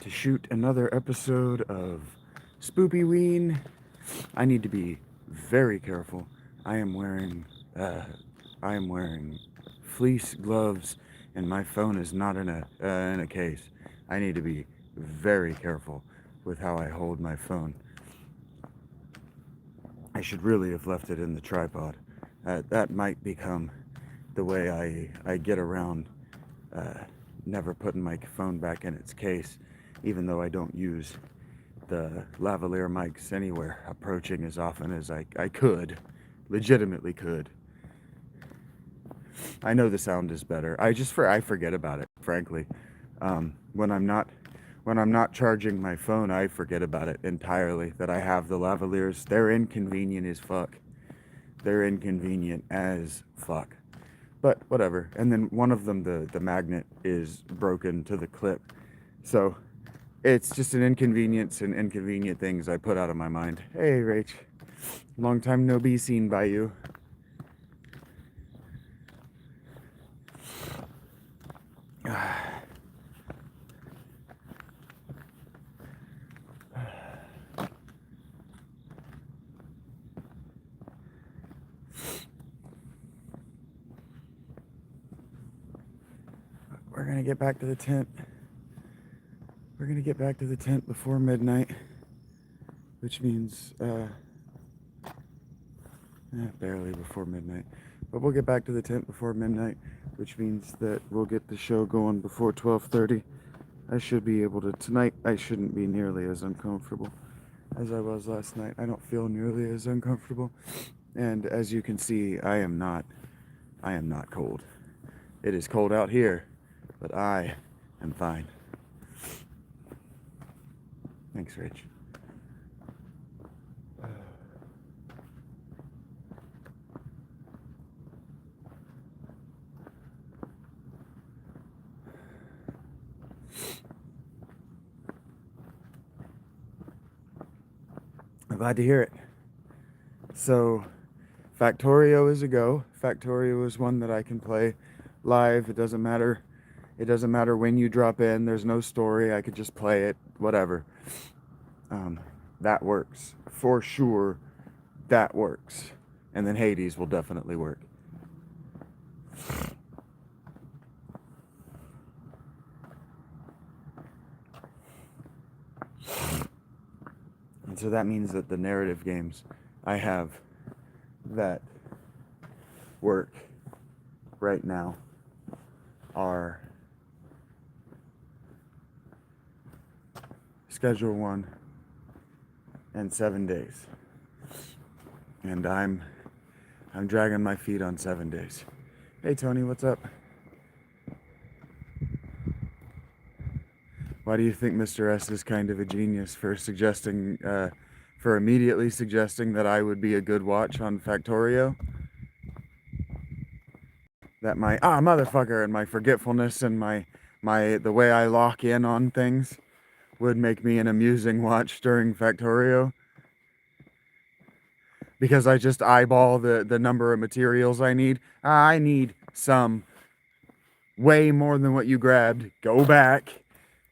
to shoot another episode of Spoopyween. I need to be very careful. I am wearing uh, I am wearing fleece gloves, and my phone is not in a case. I need to be very careful with how I hold my phone. I should really have left it in the tripod. That might become the way I get around uh, never putting my phone back in its case, even though I don't use the lavalier mics anywhere, approaching as often as I could, legitimately could. I know the sound is better. I forget about it, frankly. When I'm not charging my phone, I forget about it entirely, that I have the lavaliers. They're inconvenient as fuck. They're inconvenient as fuck. But whatever. And then one of them, the magnet is broken to the clip. So it's just an inconvenience, and inconvenient things I put out of my mind. Hey, Rach. Long time no be seen by you. We're gonna get back to the tent. We're gonna get back to the tent before midnight, which means barely before midnight. But we'll get back to the tent before midnight, which means that we'll get the show going before 12:30. I should be able to tonight. I shouldn't be nearly as uncomfortable as I was last night. I don't feel nearly as uncomfortable, and as you can see, I am not cold. It is cold out here, but I am fine. Thanks, Rich. I'm glad to hear it. So, Factorio is a go. Factorio is one that I can play live. It doesn't matter. It doesn't matter when you drop in. There's no story. I could just play it. Whatever. That works for sure. That works. And then Hades will definitely work. And so that means that the narrative games I have that work right now are Schedule 1 and 7 days. And I'm dragging my feet on 7 days. Hey Tony, what's up? Why do you think Mr. S is kind of a genius for immediately suggesting that I would be a good watch on Factorio? That my motherfucker and my forgetfulness and the way I lock in on things would make me an amusing watch during Factorio, because I just eyeball the number of materials I need. I need some way more than what you grabbed. Go back,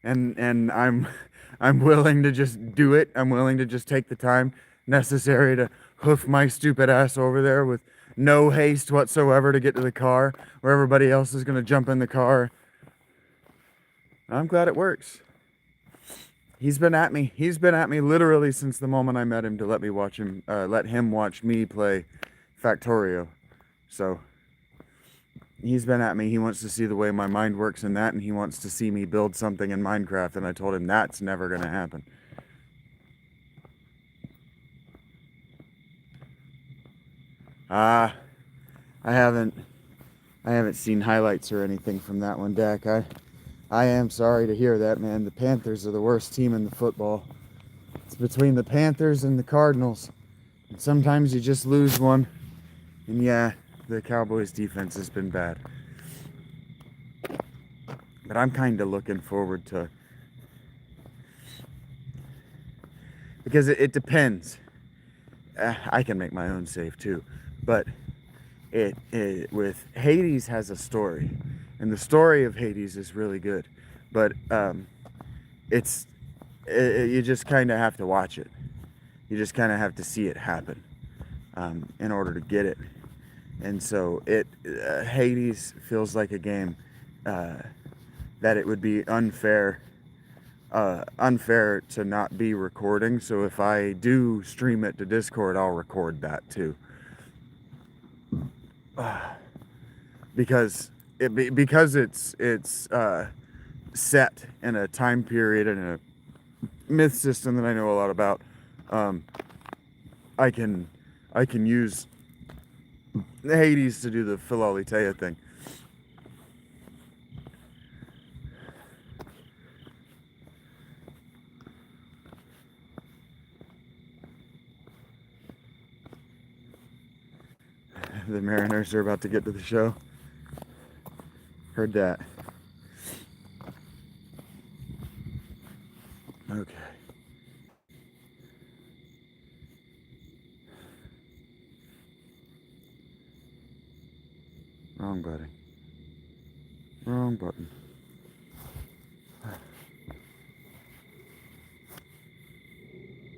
and I'm willing to just do it. I'm willing to just take the time necessary to hoof my stupid ass over there with no haste whatsoever to get to the car, where everybody else is going to jump in the car. I'm glad it works. He's been at me literally since the moment I met him to let him watch me play Factorio. So he's been at me. He wants to see the way my mind works in that, and he wants to see me build something in Minecraft, and I told him that's never going to happen. I haven't seen highlights or anything from that one, Dak. I am sorry to hear that, man. The Panthers are the worst team in the football. It's between the Panthers and the Cardinals. And sometimes you just lose one. And yeah, the Cowboys' defense has been bad. But I'm kind of looking forward to... Because it depends. I can make my own save too. But with Hades has a story. And the story of Hades is really good. But it's you just kind of have to watch it. You just kind of have to see it happen in order to get it. And so Hades feels like a game that it would be unfair to not be recording. So if I do stream it to Discord, I'll record that too. Because it's set in a time period and a myth system that I know a lot about. I can use Hades to do the Philolitea thing. The Mariners are about to get to the show. Heard that. Okay. Wrong button. Wrong button.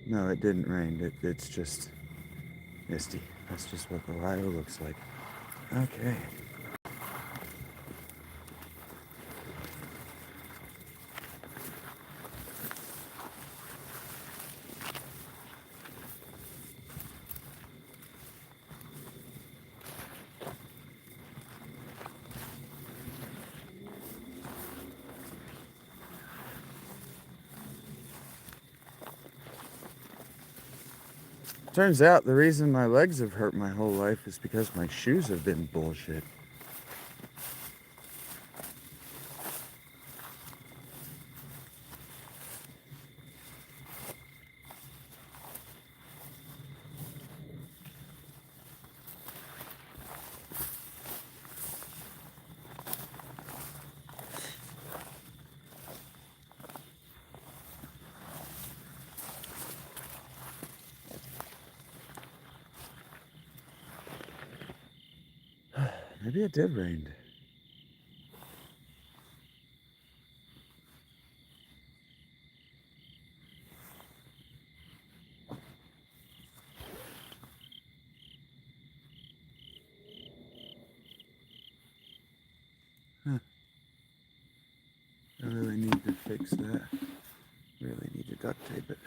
No, it didn't rain. It's just misty. That's just what Ohio looks like. Okay. Turns out the reason my legs have hurt my whole life is because my shoes have been bullshit. Maybe it did rain. Huh. I really need to fix that. Really need to duct tape it.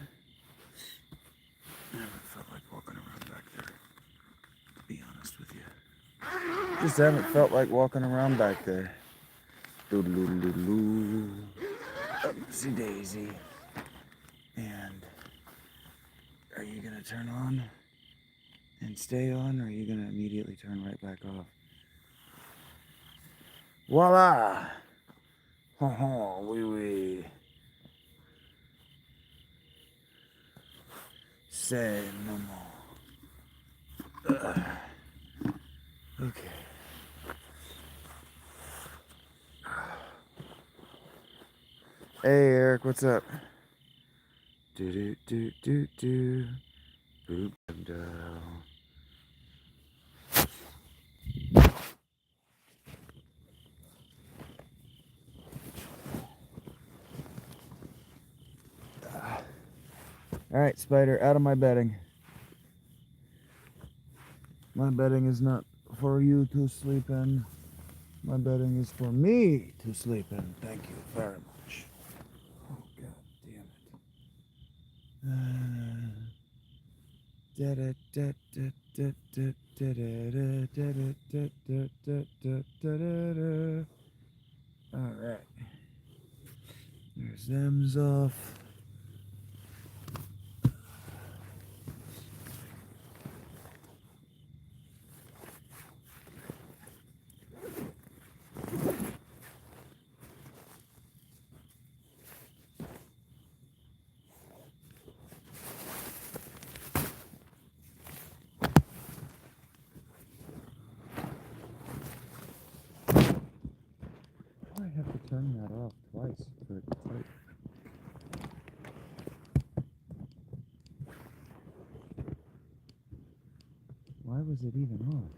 I haven't felt like walking around back there, to be honest with you. Just haven't felt like walking around back there. Doodle-doodle-doodle. Upsy daisy. And are you gonna turn on and stay on, or are you gonna immediately turn right back off? Voila! Ha ha, oui oui. C'est normal. Okay. Hey Eric, what's up? Do do do do do. Boop down. All right, Spider, out of my bedding. My bedding is not for you to sleep in. My bedding is for me to sleep in. Thank you very much. Oh, God damn it. All right. There's them's off. I have to turn that off twice for it to type. Why was it even on?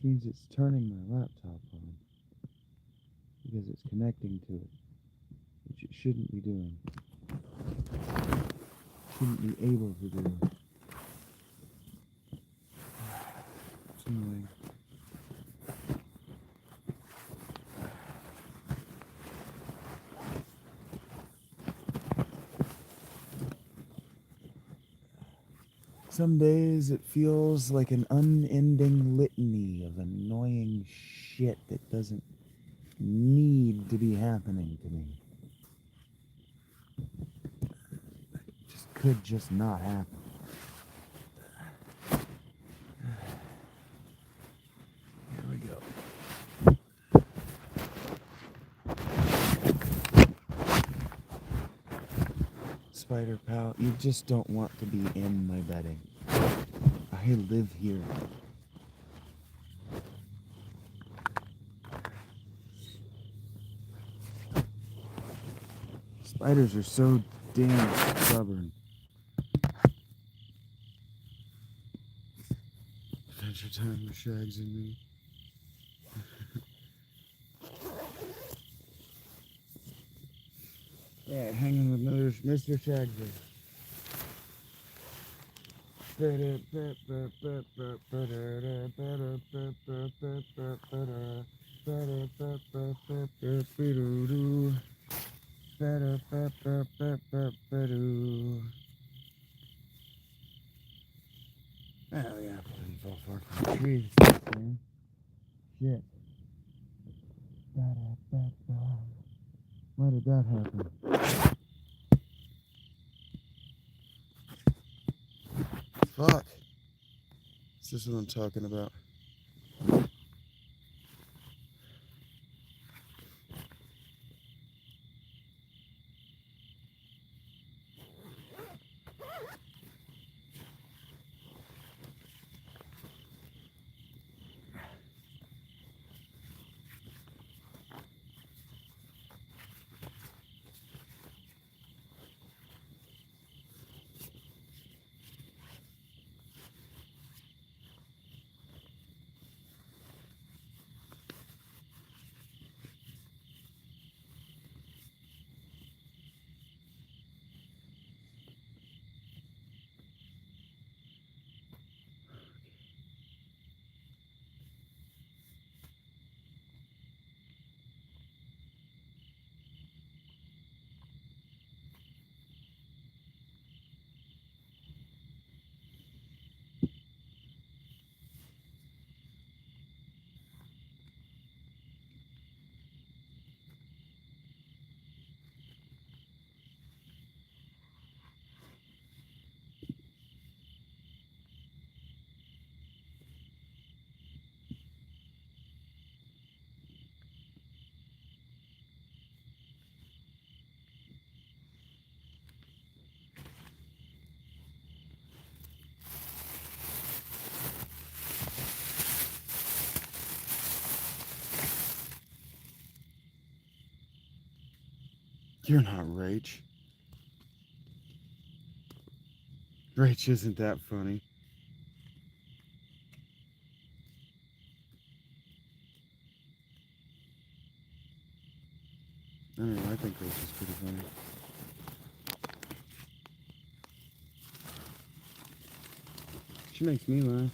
means it's turning my laptop on because it's connecting to it, which it shouldn't be doing. Shouldn't be able to do. It's annoying. Some days it feels like an unending litany of annoying shit that doesn't need to be happening to me. Just could just not happen. Here we go. Spider pal, you just don't want to be in my bedding. I live here. Spiders are so damn stubborn. Adventure time with Shags and me. Yeah, hanging with Mr. Shaggy. Oh yeah, didn't fall far from the trees, man. Shit. Why did that happen? Fuck. This is what I'm talking about. You're not Rach. Rach isn't that funny. I don't know, I think Rach is pretty funny. She makes me laugh.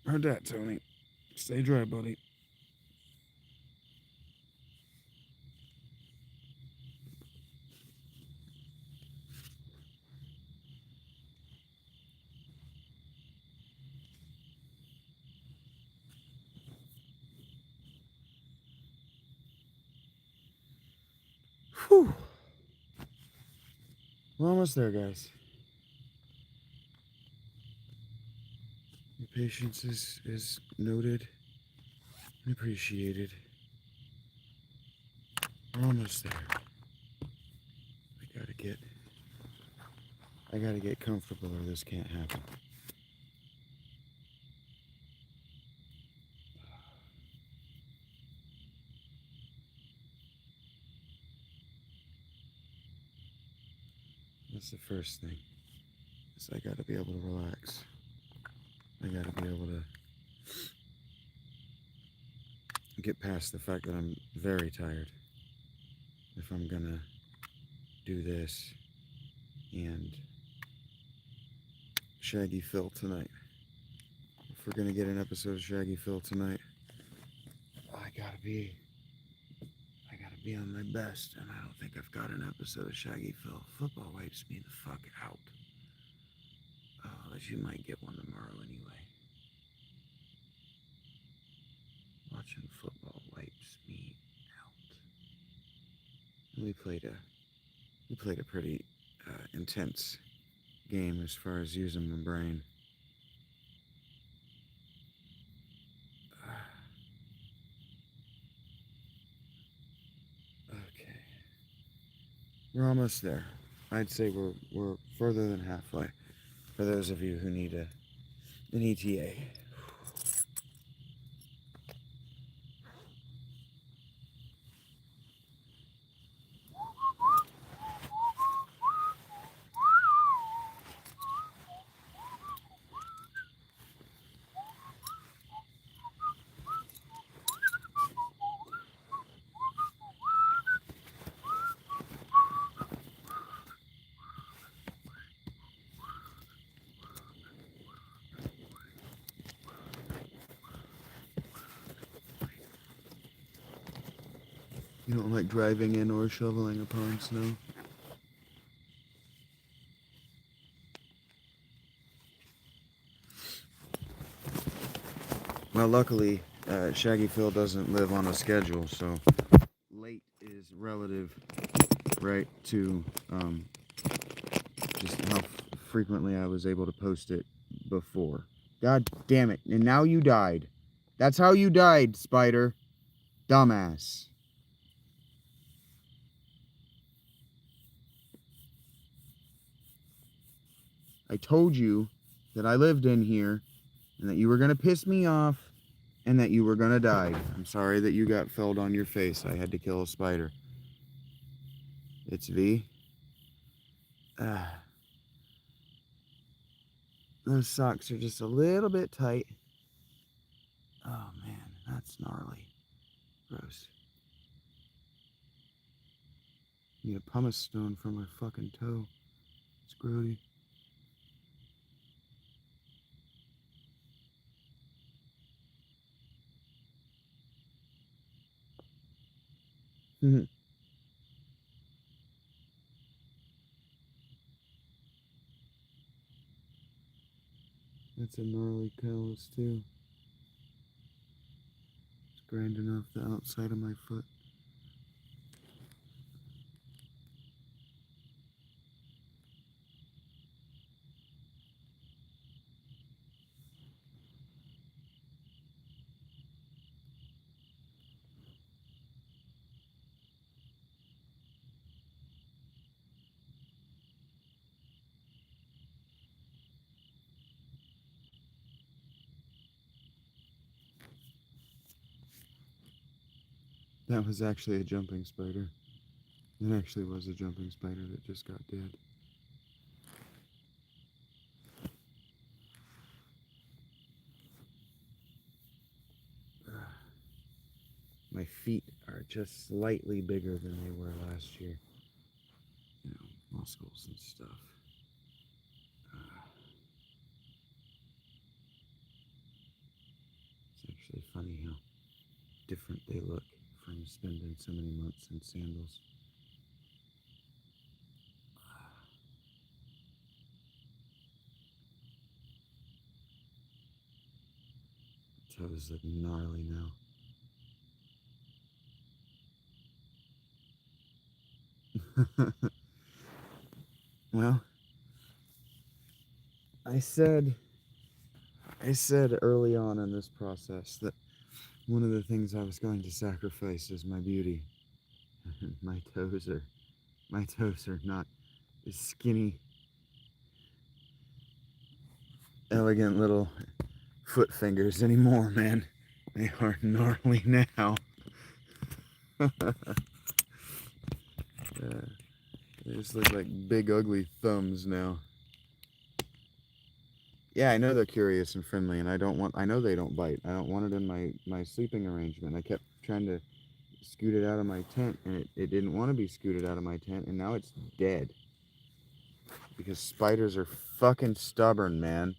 Heard that, Tony. Stay dry, buddy. Whew. We're almost there, guys. Your patience is noted and appreciated. We're almost there. I gotta get comfortable or this can't happen. That's the first thing. Is I gotta be able to relax. I gotta be able to get past the fact that I'm very tired. If I'm gonna do this and Shaggy Phil tonight. If we're gonna get an episode of Shaggy Phil tonight, I gotta be on my best, and I don't think I've got an episode of Shaggy Phil. Football wipes me the fuck out. But you might get one tomorrow anyway. Watching football wipes me out. We played a pretty intense game as far as using my brain. Okay, we're almost there. I'd say we're further than halfway. For those of you who need an ETA. You don't like driving in or shoveling upon snow? Well, luckily, Shaggy Phil doesn't live on a schedule, so late is relative, right, to just how frequently I was able to post it before. God damn it. And now you died. That's how you died, Spider. Dumbass. I told you that I lived in here and that you were going to piss me off and that you were going to die. I'm sorry that you got felled on your face. I had to kill a spider. It's V. Those socks are just a little bit tight. Oh man, that's gnarly. Gross. Need a pumice stone for my fucking toe. It's grody. That's a gnarly callus too. It's grinding off the outside of my foot. That was actually a jumping spider. It actually was a jumping spider that just got dead. My feet are just slightly bigger than they were last year. You know, muscles and stuff. Actually funny how different they look from spending so many months in sandals. Toes look gnarly now. Well, I said early on in this process that one of the things I was going to sacrifice is my beauty. my toes are not skinny, elegant little foot fingers anymore, man. They are gnarly now. They just look like big ugly thumbs now. Yeah, I know they're curious and friendly, and I know they don't bite. I don't want it in my sleeping arrangement. I kept trying to scoot it out of my tent, and it didn't want to be scooted out of my tent, and now it's dead. Because spiders are fucking stubborn, man.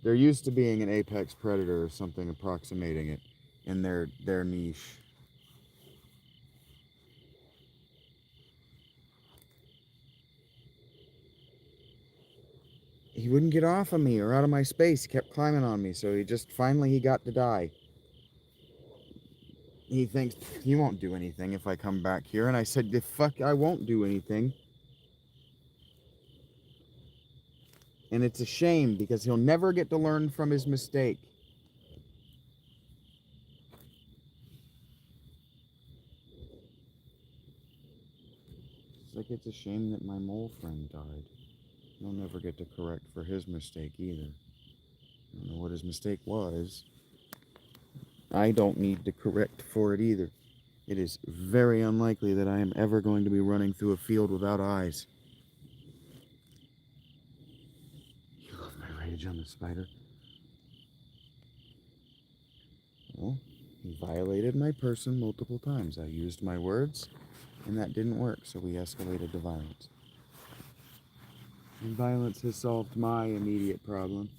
They're used to being an apex predator or something approximating it in their niche. He wouldn't get off of me or out of my space. He kept climbing on me, so finally he got to die. He thinks he won't do anything if I come back here, and I said, the fuck, I won't do anything. And it's a shame because he'll never get to learn from his mistake. It's like it's a shame that my mole friend died. He'll never get to correct for his mistake either. I don't know what his mistake was. I don't need to correct for it either. It is very unlikely that I am ever going to be running through a field without eyes. You love my rage on the spider. Well, he violated my person multiple times. I used my words, and that didn't work, so we escalated to violence. And violence has solved my immediate problem.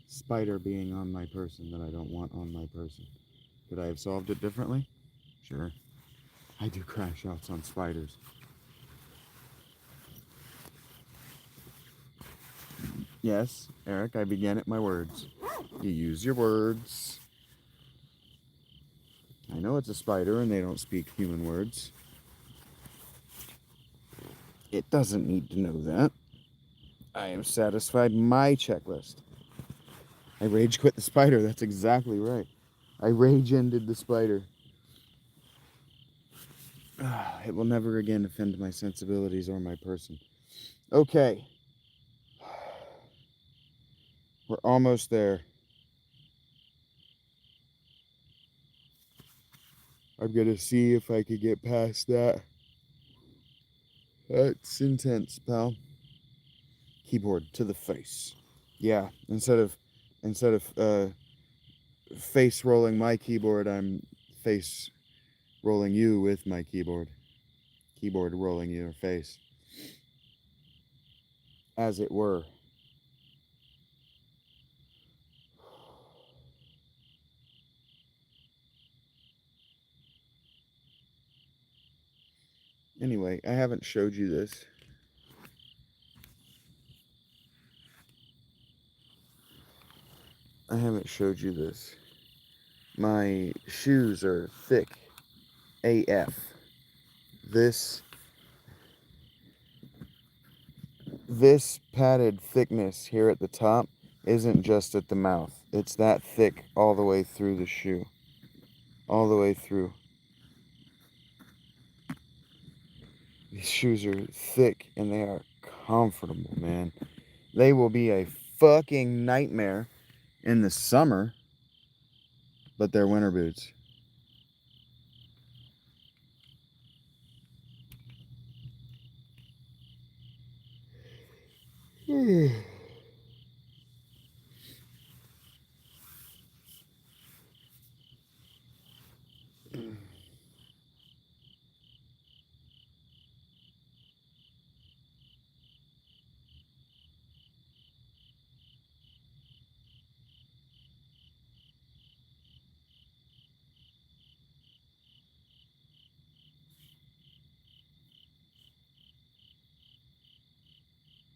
Spider being on my person that I don't want on my person. Could I have solved it differently? Sure. I do crash outs on spiders. Yes, Eric, I began at my words. You use your words. I know it's a spider and they don't speak human words. It doesn't need to know that. I am satisfied my checklist. I rage quit the spider, that's exactly right. I rage ended the spider. It will never again offend my sensibilities or my person. Okay. We're almost there. I'm gonna see if I could get past that. That's intense, pal. Keyboard to the face. Yeah, instead of face rolling my keyboard, I'm face rolling you with my keyboard. Keyboard rolling your face. As it were. Anyway, I haven't showed you this. My shoes are thick AF. This padded thickness here at the top isn't just at the mouth. It's that thick all the way through the shoe. All the way through. These shoes are thick and they are comfortable, man. They will be a fucking nightmare in the summer, but they're winter boots.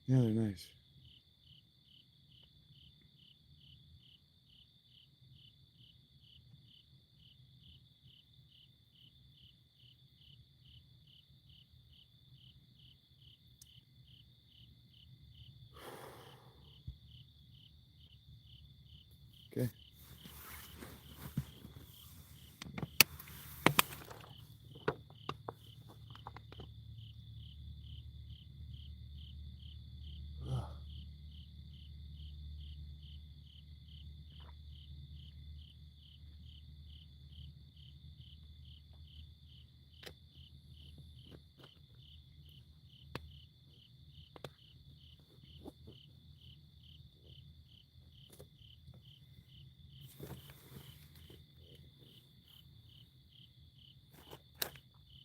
Yeah, they're nice. Okay.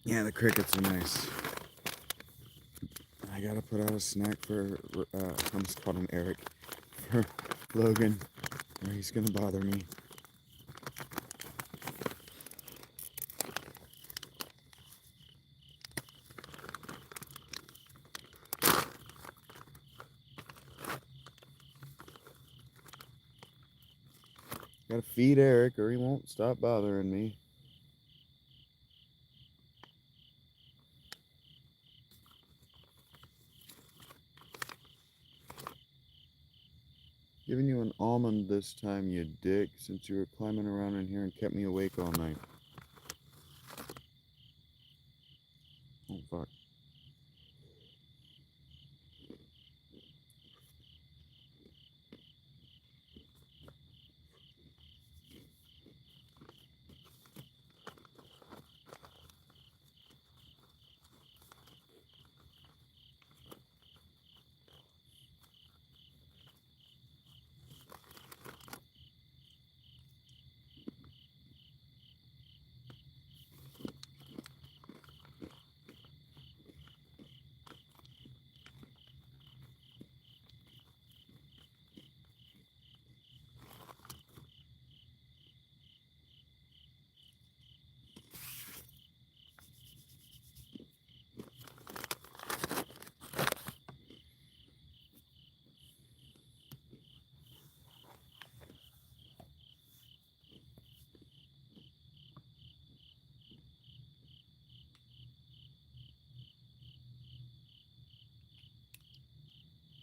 Yeah, the crickets are nice. I gotta put out a snack for, I almost called him Eric, for Logan, or he's gonna bother me. Gotta feed Eric or he won't stop bothering me. Giving you an almond this time, you dick, since you were climbing around in here and kept me awake all night. Oh, fuck.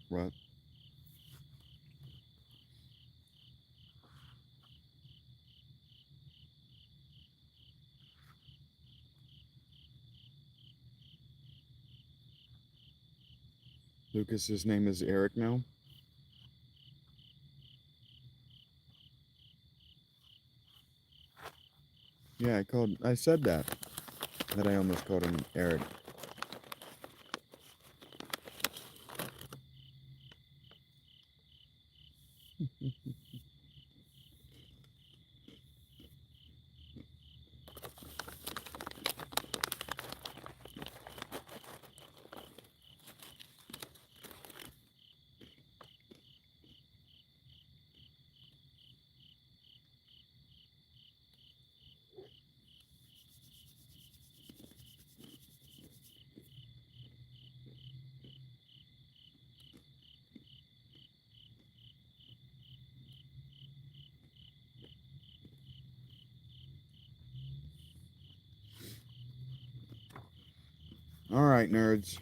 What? Lucas's name is Eric now? Yeah, I said that I almost called him Eric. Alright, nerds.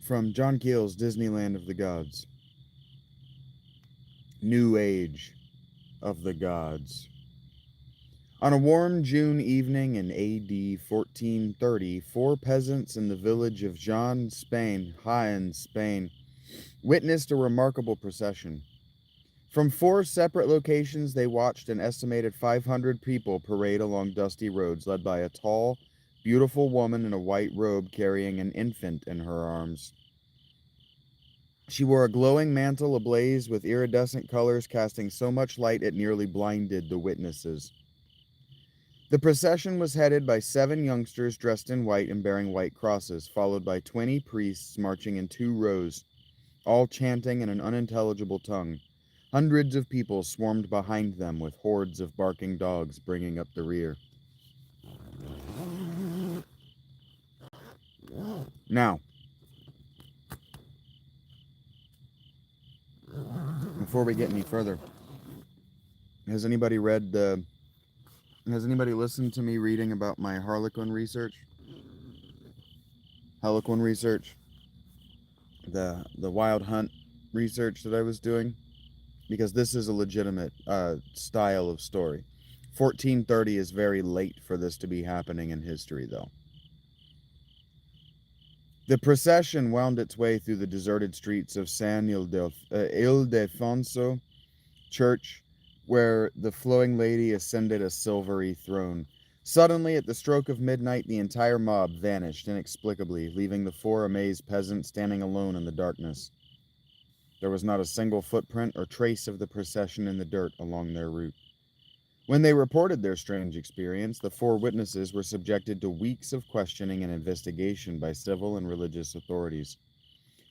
From John Keel's Disneyland of the Gods. New Age of the Gods. On a warm June evening in AD 1430, four peasants in the village of Jaén, Spain, witnessed a remarkable procession. From four separate locations, they watched an estimated 500 people parade along dusty roads, led by a tall, beautiful woman in a white robe carrying an infant in her arms. She wore a glowing mantle ablaze with iridescent colors, casting so much light it nearly blinded the witnesses. The procession was headed by 7 youngsters dressed in white and bearing white crosses, followed by 20 priests marching in 2 rows, all chanting in an unintelligible tongue. Hundreds of people swarmed behind them with hordes of barking dogs bringing up the rear. Now, before we get any further, has anybody listened to me reading about my Harlequin research? Harlequin research? The wild hunt research that I was doing? Because this is a legitimate style of story. 1430 is very late for this to be happening in history, though. The procession wound its way through the deserted streets of San Ildefonso Church, where the flowing lady ascended a silvery throne. Suddenly, at the stroke of midnight, the entire mob vanished inexplicably, leaving the four amazed peasants standing alone in the darkness. There was not a single footprint or trace of the procession in the dirt along their route. When they reported their strange experience, the four witnesses were subjected to weeks of questioning and investigation by civil and religious authorities.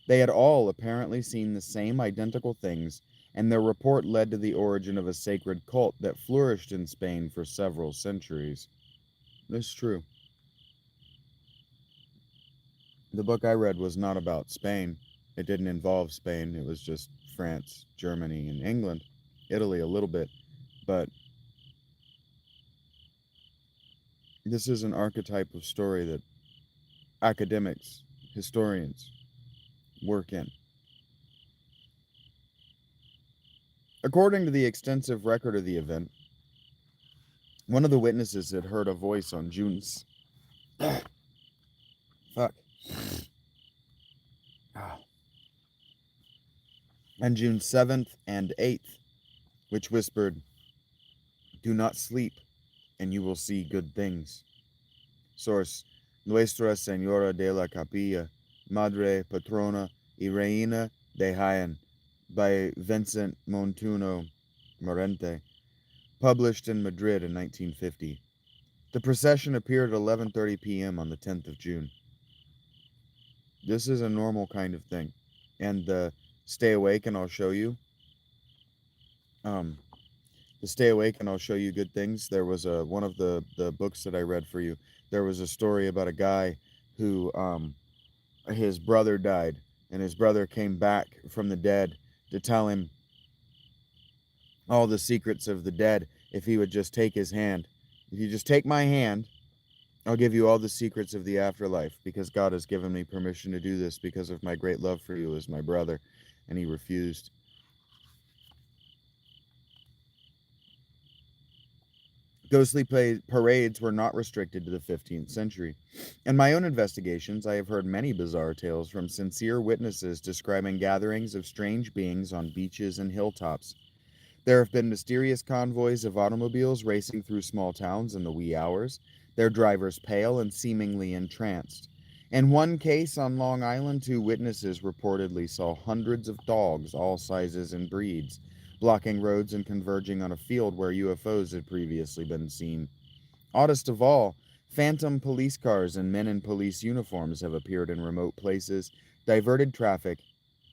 They had all apparently seen the same identical things, and their report led to the origin of a sacred cult that flourished in Spain for several centuries. This is true. The book I read was not about Spain. It didn't involve Spain. It was just France, Germany, and England. Italy a little bit. But this is an archetype of story that academics, historians, work in. According to the extensive record of the event, one of the witnesses had heard a voice on on June 7th and 8th, which whispered, "Do not sleep, and you will see good things." Source: Nuestra Señora de la Capilla, Madre Patrona y Reina de Jaén, by Vincent Montuno Morente, published in Madrid in 1950. The procession appeared at 11:30 p.m. on the 10th of June. This is a normal kind of thing. And the Stay Awake and I'll Show You, the Stay Awake and I'll Show You Good Things, there was one of the books that I read for you, there was a story about a guy who, his brother died, and his brother came back from the dead to tell him all the secrets of the dead if he would just take his hand. If you just take my hand, I'll give you all the secrets of the afterlife, because God has given me permission to do this because of my great love for you as my brother. And he refused. Ghostly parades were not restricted to the 15th century. In my own investigations, I have heard many bizarre tales from sincere witnesses describing gatherings of strange beings on beaches and hilltops. There have been mysterious convoys of automobiles racing through small towns in the wee hours, their drivers pale and seemingly entranced. In one case on Long Island, two witnesses reportedly saw hundreds of dogs, all sizes and breeds, blocking roads and converging on a field where UFOs had previously been seen. Oddest of all, phantom police cars and men in police uniforms have appeared in remote places, diverted traffic,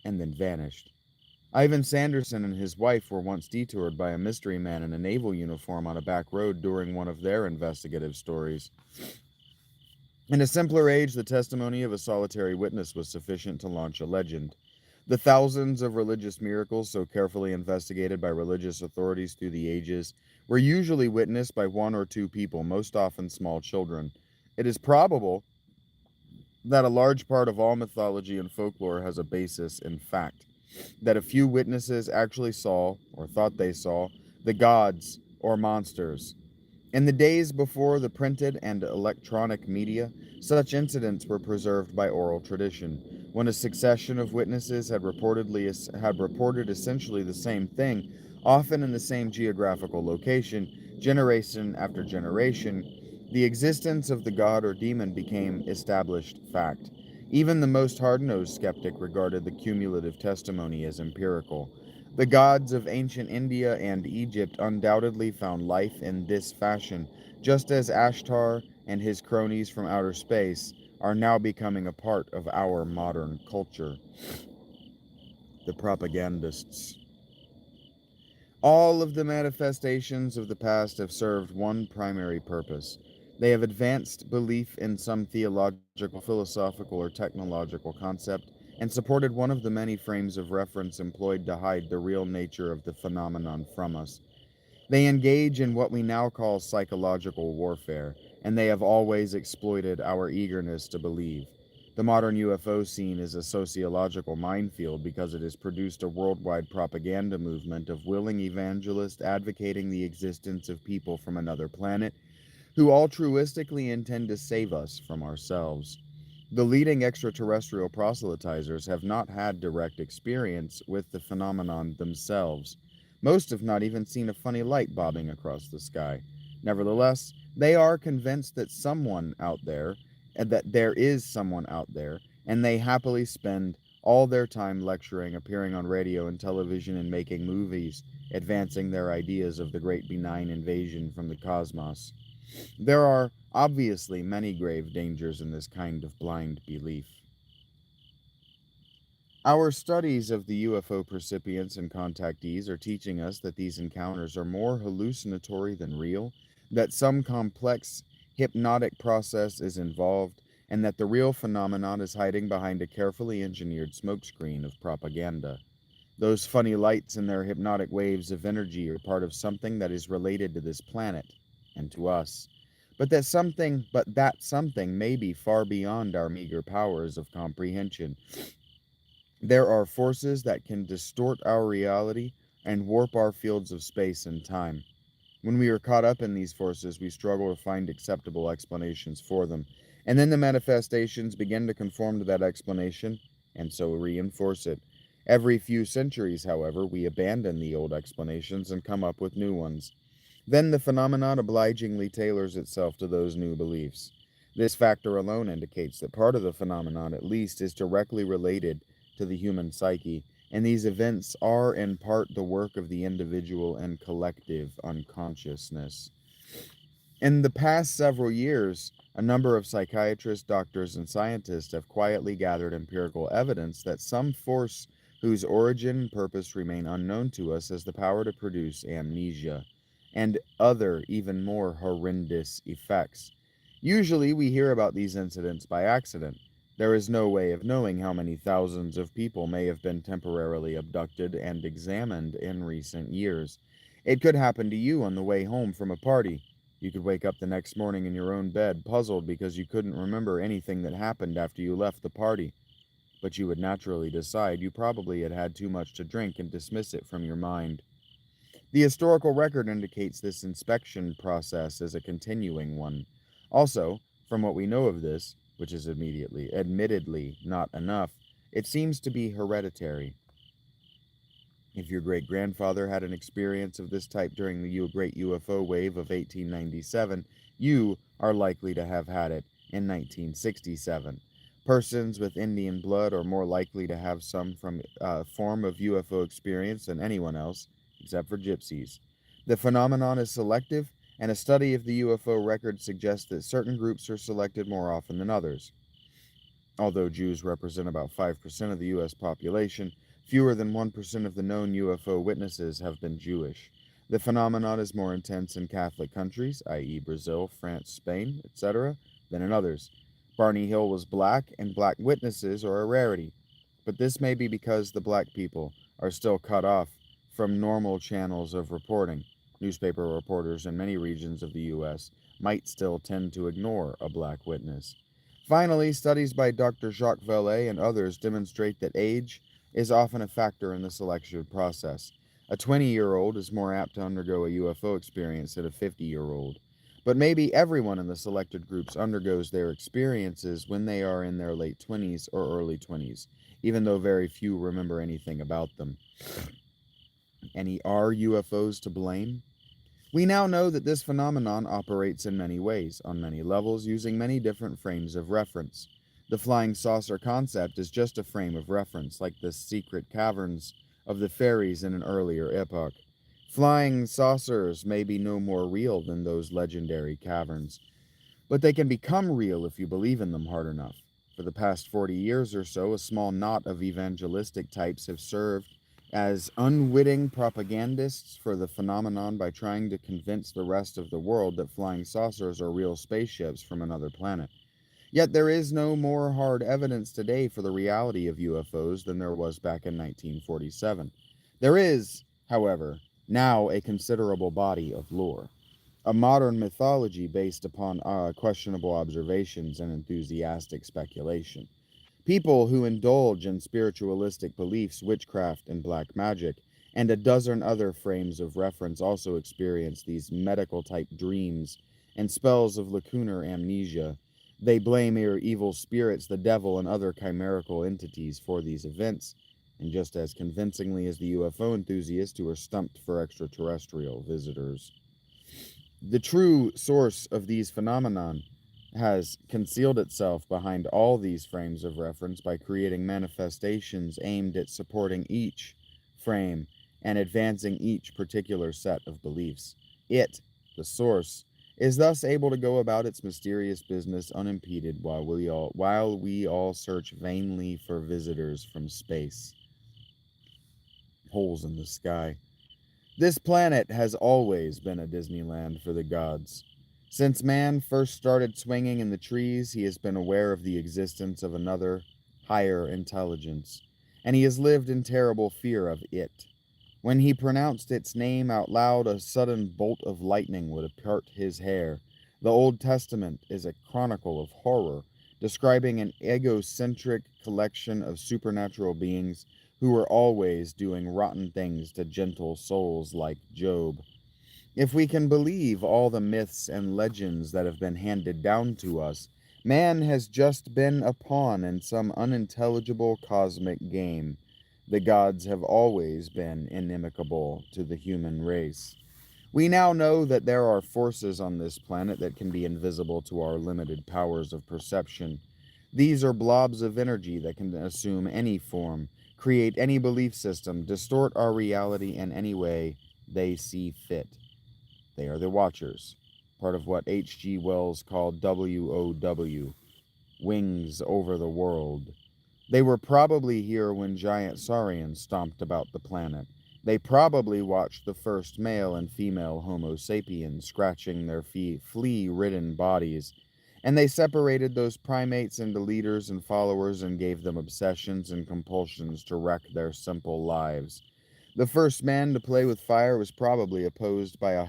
and then vanished. Ivan Sanderson and his wife were once detoured by a mystery man in a naval uniform on a back road during one of their investigative stories. In a simpler age, the testimony of a solitary witness was sufficient to launch a legend. The thousands of religious miracles so carefully investigated by religious authorities through the ages were usually witnessed by one or two people, most often small children. It is probable that a large part of all mythology and folklore has a basis in fact, that a few witnesses actually saw, or thought they saw, the gods or monsters. In the days before the printed and electronic media, such incidents were preserved by oral tradition. When a succession of witnesses had reported essentially the same thing, often in the same geographical location, generation after generation, the existence of the god or demon became established fact. Even the most hard-nosed skeptic regarded the cumulative testimony as empirical. The gods of ancient India and Egypt undoubtedly found life in this fashion, just as Ashtar and his cronies from outer space are now becoming a part of our modern culture. The propagandists. All of the manifestations of the past have served one primary purpose. They have advanced belief in some theological, philosophical, or technological concept and supported one of the many frames of reference employed to hide the real nature of the phenomenon from us. They engage in what we now call psychological warfare, and they have always exploited our eagerness to believe. The modern UFO scene is a sociological minefield because it has produced a worldwide propaganda movement of willing evangelists advocating the existence of people from another planet who altruistically intend to save us from ourselves. The leading extraterrestrial proselytizers have not had direct experience with the phenomenon themselves. Most have not even seen a funny light bobbing across the sky. Nevertheless, they are convinced that someone out there, and that there is someone out there, and they happily spend all their time lecturing, appearing on radio and television, and making movies, advancing their ideas of the great benign invasion from the cosmos. There are obviously many grave dangers in this kind of blind belief. Our studies of the UFO percipients and contactees are teaching us that these encounters are more hallucinatory than real, that some complex hypnotic process is involved, and that the real phenomenon is hiding behind a carefully engineered smokescreen of propaganda. Those funny lights and their hypnotic waves of energy are part of something that is related to this planet and to us. But that something may be far beyond our meager powers of comprehension. There are forces that can distort our reality and warp our fields of space and time. When we are caught up in these forces, we struggle to find acceptable explanations for them. And then the manifestations begin to conform to that explanation, and so reinforce it. Every few centuries, however, we abandon the old explanations and come up with new ones. Then the phenomenon obligingly tailors itself to those new beliefs. This factor alone indicates that part of the phenomenon, at least, is directly related to the human psyche, and these events are in part the work of the individual and collective unconsciousness. In the past several years, a number of psychiatrists, doctors, and scientists have quietly gathered empirical evidence that some force whose origin and purpose remain unknown to us has the power to produce amnesia and other, even more horrendous effects. Usually, we hear about these incidents by accident. There is no way of knowing how many thousands of people may have been temporarily abducted and examined in recent years. It could happen to you on the way home from a party. You could wake up the next morning in your own bed, puzzled because you couldn't remember anything that happened after you left the party. But you would naturally decide you probably had had too much to drink and dismiss it from your mind. The historical record indicates this inspection process as a continuing one. Also, from what we know of this, which is admittedly not enough, it seems to be hereditary. If your great grandfather had an experience of this type during the great UFO wave of 1897, you are likely to have had it in 1967. Persons with Indian blood are more likely to have some form of UFO experience than anyone else, except for gypsies. The phenomenon is selective, and a study of the UFO record suggests that certain groups are selected more often than others. Although Jews represent about 5% of the U.S. population, fewer than 1% of the known UFO witnesses have been Jewish. The phenomenon is more intense in Catholic countries, i.e., Brazil, France, Spain, etc., than in others. Barney Hill was black, and black witnesses are a rarity. But this may be because the black people are still cut off from normal channels of reporting. Newspaper reporters in many regions of the U.S. might still tend to ignore a black witness. Finally, studies by Dr. Jacques Vallée and others demonstrate that age is often a factor in the selection process. A 20-year-old is more apt to undergo a UFO experience than a 50-year-old. But maybe everyone in the selected groups undergoes their experiences when they are in their late 20s or early 20s, even though very few remember anything about them. Are UFOs to blame? We now know that this phenomenon operates in many ways, on many levels, using many different frames of reference. The flying saucer concept is just a frame of reference, like the secret caverns of the fairies in an earlier epoch. Flying saucers may be no more real than those legendary caverns, but they can become real if you believe in them hard enough. For the past 40 years or so, a small knot of evangelistic types have served as unwitting propagandists for the phenomenon by trying to convince the rest of the world that flying saucers are real spaceships from another planet. Yet there is no more hard evidence today for the reality of UFOs than there was back in 1947. There is, however, now a considerable body of lore, a modern mythology based upon questionable observations and enthusiastic speculation. People who indulge in spiritualistic beliefs, witchcraft, and black magic, and a dozen other frames of reference also experience these medical type dreams and spells of lacunar amnesia. They blame your evil spirits, the devil, and other chimerical entities for these events, and just as convincingly as the UFO enthusiasts who are stumped for extraterrestrial visitors. The true source of these phenomenon has concealed itself behind all these frames of reference by creating manifestations aimed at supporting each frame and advancing each particular set of beliefs. It, the source, is thus able to go about its mysterious business unimpeded while we all search vainly for visitors from space. Holes in the sky. This planet has always been a Disneyland for the gods. Since man first started swinging in the trees, he has been aware of the existence of another, higher intelligence, and he has lived in terrible fear of it. When he pronounced its name out loud, a sudden bolt of lightning would part his hair. The Old Testament is a chronicle of horror, describing an egocentric collection of supernatural beings who were always doing rotten things to gentle souls like Job. If we can believe all the myths and legends that have been handed down to us, man has just been a pawn in some unintelligible cosmic game. The gods have always been inimical to the human race. We now know that there are forces on this planet that can be invisible to our limited powers of perception. These are blobs of energy that can assume any form, create any belief system, distort our reality in any way they see fit. They are the Watchers, part of what H.G. Wells called WOW, Wings Over the World. They were probably here when giant saurians stomped about the planet. They probably watched the first male and female Homo sapiens scratching their flea-ridden bodies, and they separated those primates into leaders and followers and gave them obsessions and compulsions to wreck their simple lives. The first man to play with fire was probably opposed by a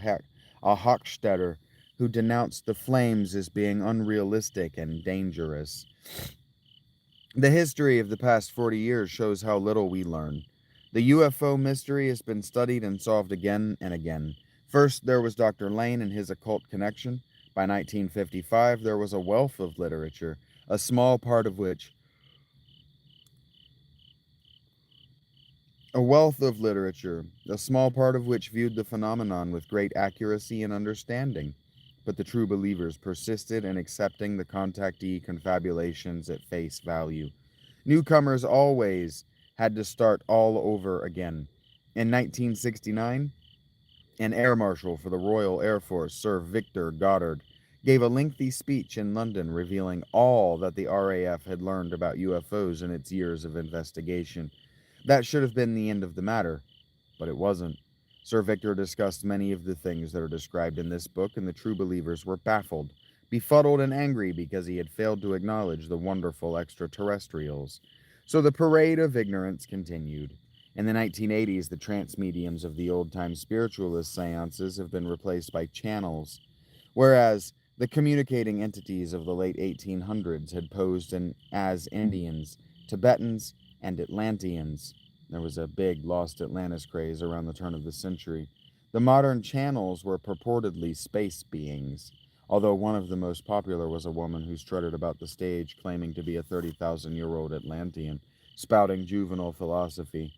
Hochstetter who denounced the flames as being unrealistic and dangerous. The history of the past 40 years shows how little we learn. The UFO mystery has been studied and solved again and again. First, there was Dr. Lane and his occult connection. By 1955, there was a wealth of literature, a small part of which a wealth of literature, a small part of which viewed the phenomenon with great accuracy and understanding. But the true believers persisted in accepting the contactee confabulations at face value. Newcomers always had to start all over again. In 1969, an air marshal for the Royal Air Force, Sir Victor Goddard, gave a lengthy speech in London revealing all that the RAF had learned about UFOs in its years of investigation. That should have been the end of the matter, but it wasn't. Sir Victor discussed many of the things that are described in this book, and the true believers were baffled, befuddled, and angry because he had failed to acknowledge the wonderful extraterrestrials. So the parade of ignorance continued. In the 1980s, the trance mediums of the old-time spiritualist seances have been replaced by channels, whereas the communicating entities of the late 1800s had posed as Indians, Tibetans, and Atlanteans. There was a big Lost Atlantis craze around the turn of the century. The modern channels were purportedly space beings, although one of the most popular was a woman who strutted about the stage claiming to be a 30,000-year-old Atlantean, spouting juvenile philosophy.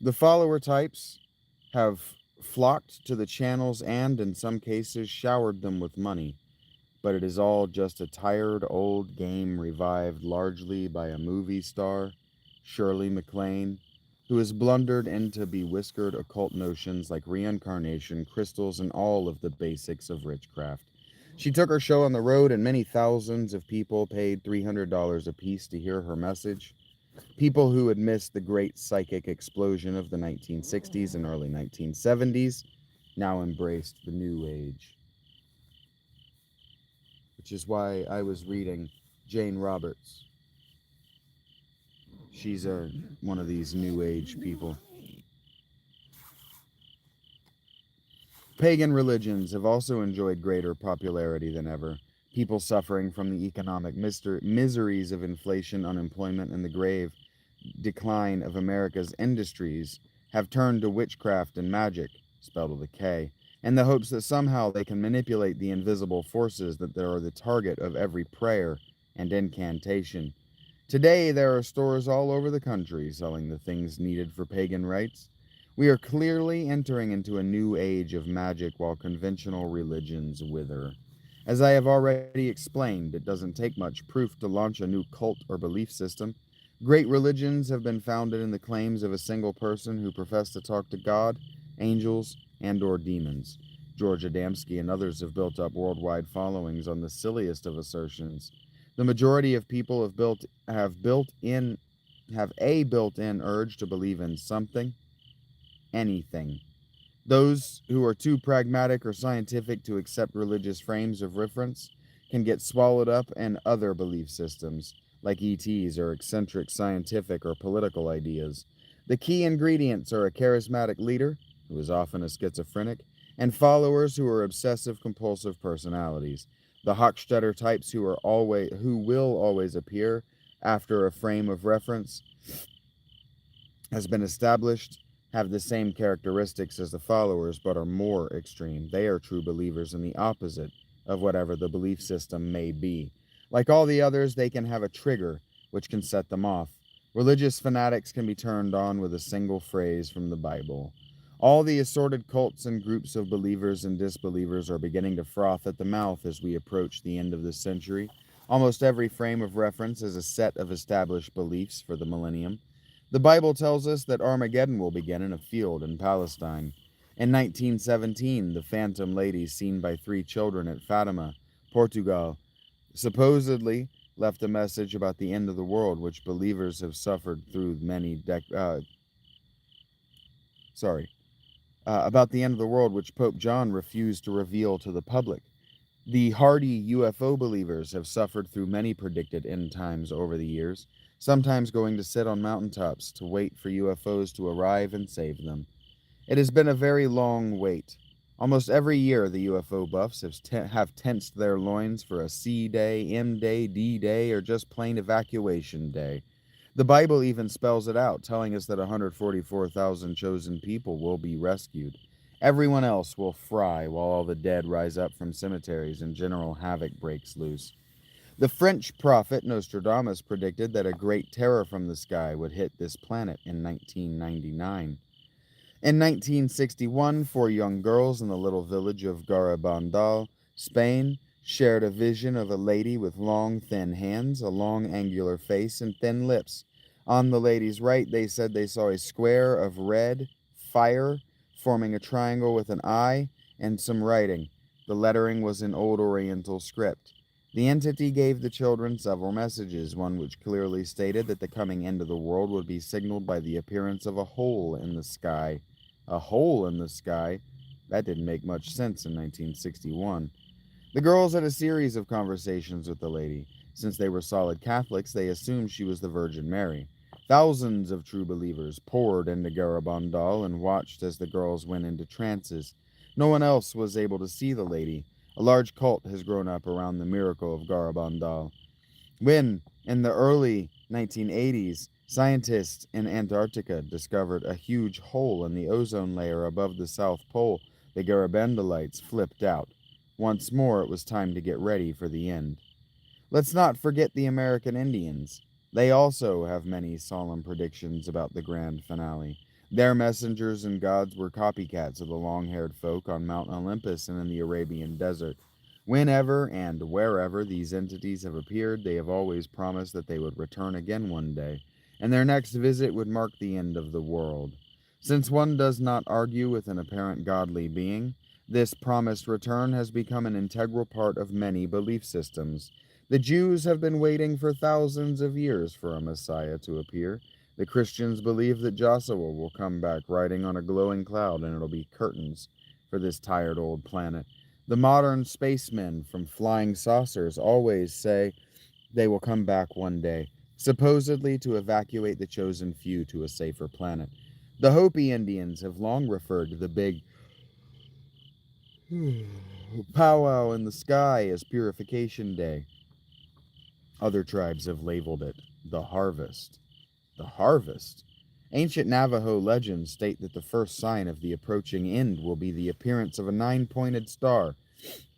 The follower types have flocked to the channels and, in some cases, showered them with money, but it is all just a tired old game revived largely by a movie star, Shirley MacLaine, who has blundered into bewhiskered occult notions like reincarnation, crystals, and all of the basics of witchcraft. She took her show on the road, and many thousands of people paid $300 apiece to hear her message. People who had missed the great psychic explosion of the 1960s and early 1970s now embraced the New Age, which is why I was reading Jane Roberts. She's one of these New Age people. Pagan religions have also enjoyed greater popularity than ever. People suffering from the economic miseries of inflation, unemployment, and the grave decline of America's industries have turned to witchcraft and magic, spelled with a K, in the hopes that somehow they can manipulate the invisible forces that are the target of every prayer and incantation. Today, there are stores all over the country selling the things needed for pagan rites. We are clearly entering into a new age of magic while conventional religions wither. As I have already explained, it doesn't take much proof to launch a new cult or belief system. Great religions have been founded in the claims of a single person who professed to talk to God, angels, and/or demons. George Adamski and others have built up worldwide followings on the silliest of assertions. The majority of people have a built-in urge to believe in something, anything. Those who are too pragmatic or scientific to accept religious frames of reference can get swallowed up in other belief systems, like ETs or eccentric scientific or political ideas. The key ingredients are a charismatic leader, who is often a schizophrenic, and followers who are obsessive compulsive personalities. The Hochstetter types who will always appear after a frame of reference has been established have the same characteristics as the followers but are more extreme. They are true believers in the opposite of whatever the belief system may be. Like all the others, they can have a trigger which can set them off. Religious fanatics can be turned on with a single phrase from the Bible. All the assorted cults and groups of believers and disbelievers are beginning to froth at the mouth as we approach the end of the century. Almost every frame of reference is a set of established beliefs for the millennium. The Bible tells us that Armageddon will begin in a field in Palestine. In 1917, the phantom lady seen by 3 children at Fatima, Portugal, supposedly left a message about the end of the world, which believers have suffered through about the end of the world, which Pope John refused to reveal to the public. The hardy UFO believers have suffered through many predicted end times over the years, sometimes going to sit on mountaintops to wait for UFOs to arrive and save them. It has been a very long wait. Almost every year, the UFO buffs have tensed their loins for a C Day, M Day, D Day, or just plain evacuation day. The Bible even spells it out, telling us that 144,000 chosen people will be rescued. Everyone else will fry while all the dead rise up from cemeteries and general havoc breaks loose. The French prophet Nostradamus predicted that a great terror from the sky would hit this planet in 1999. In 1961, 4 young girls in the little village of Garabandal, Spain, shared a vision of a lady with long, thin hands, a long, angular face, and thin lips. On the lady's right, they said they saw a square of red fire forming a triangle with an eye and some writing. The lettering was in Old Oriental script. The entity gave the children several messages, one which clearly stated that the coming end of the world would be signaled by the appearance of a hole in the sky. A hole in the sky? That didn't make much sense in 1961. The girls had a series of conversations with the lady. Since they were solid Catholics, they assumed she was the Virgin Mary. Thousands of true believers poured into Garabandal and watched as the girls went into trances. No one else was able to see the lady. A large cult has grown up around the miracle of Garabandal. When, in the early 1980s, scientists in Antarctica discovered a huge hole in the ozone layer above the South Pole, the Garabandalites flipped out. Once more, it was time to get ready for the end. Let's not forget the American Indians. They also have many solemn predictions about the grand finale. Their messengers and gods were copycats of the long-haired folk on Mount Olympus and in the Arabian desert. Whenever and wherever these entities have appeared, they have always promised that they would return again one day, and their next visit would mark the end of the world. Since one does not argue with an apparent godly being, this promised return has become an integral part of many belief systems. The Jews have been waiting for thousands of years for a Messiah to appear. The Christians believe that Joshua will come back riding on a glowing cloud and it'll be curtains for this tired old planet. The modern spacemen from flying saucers always say they will come back one day, supposedly to evacuate the chosen few to a safer planet. The Hopi Indians have long referred to the big powwow in the sky as Purification Day. Other tribes have labeled it the harvest. The harvest? Ancient Navajo legends state that the first sign of the approaching end will be the appearance of a nine-pointed star.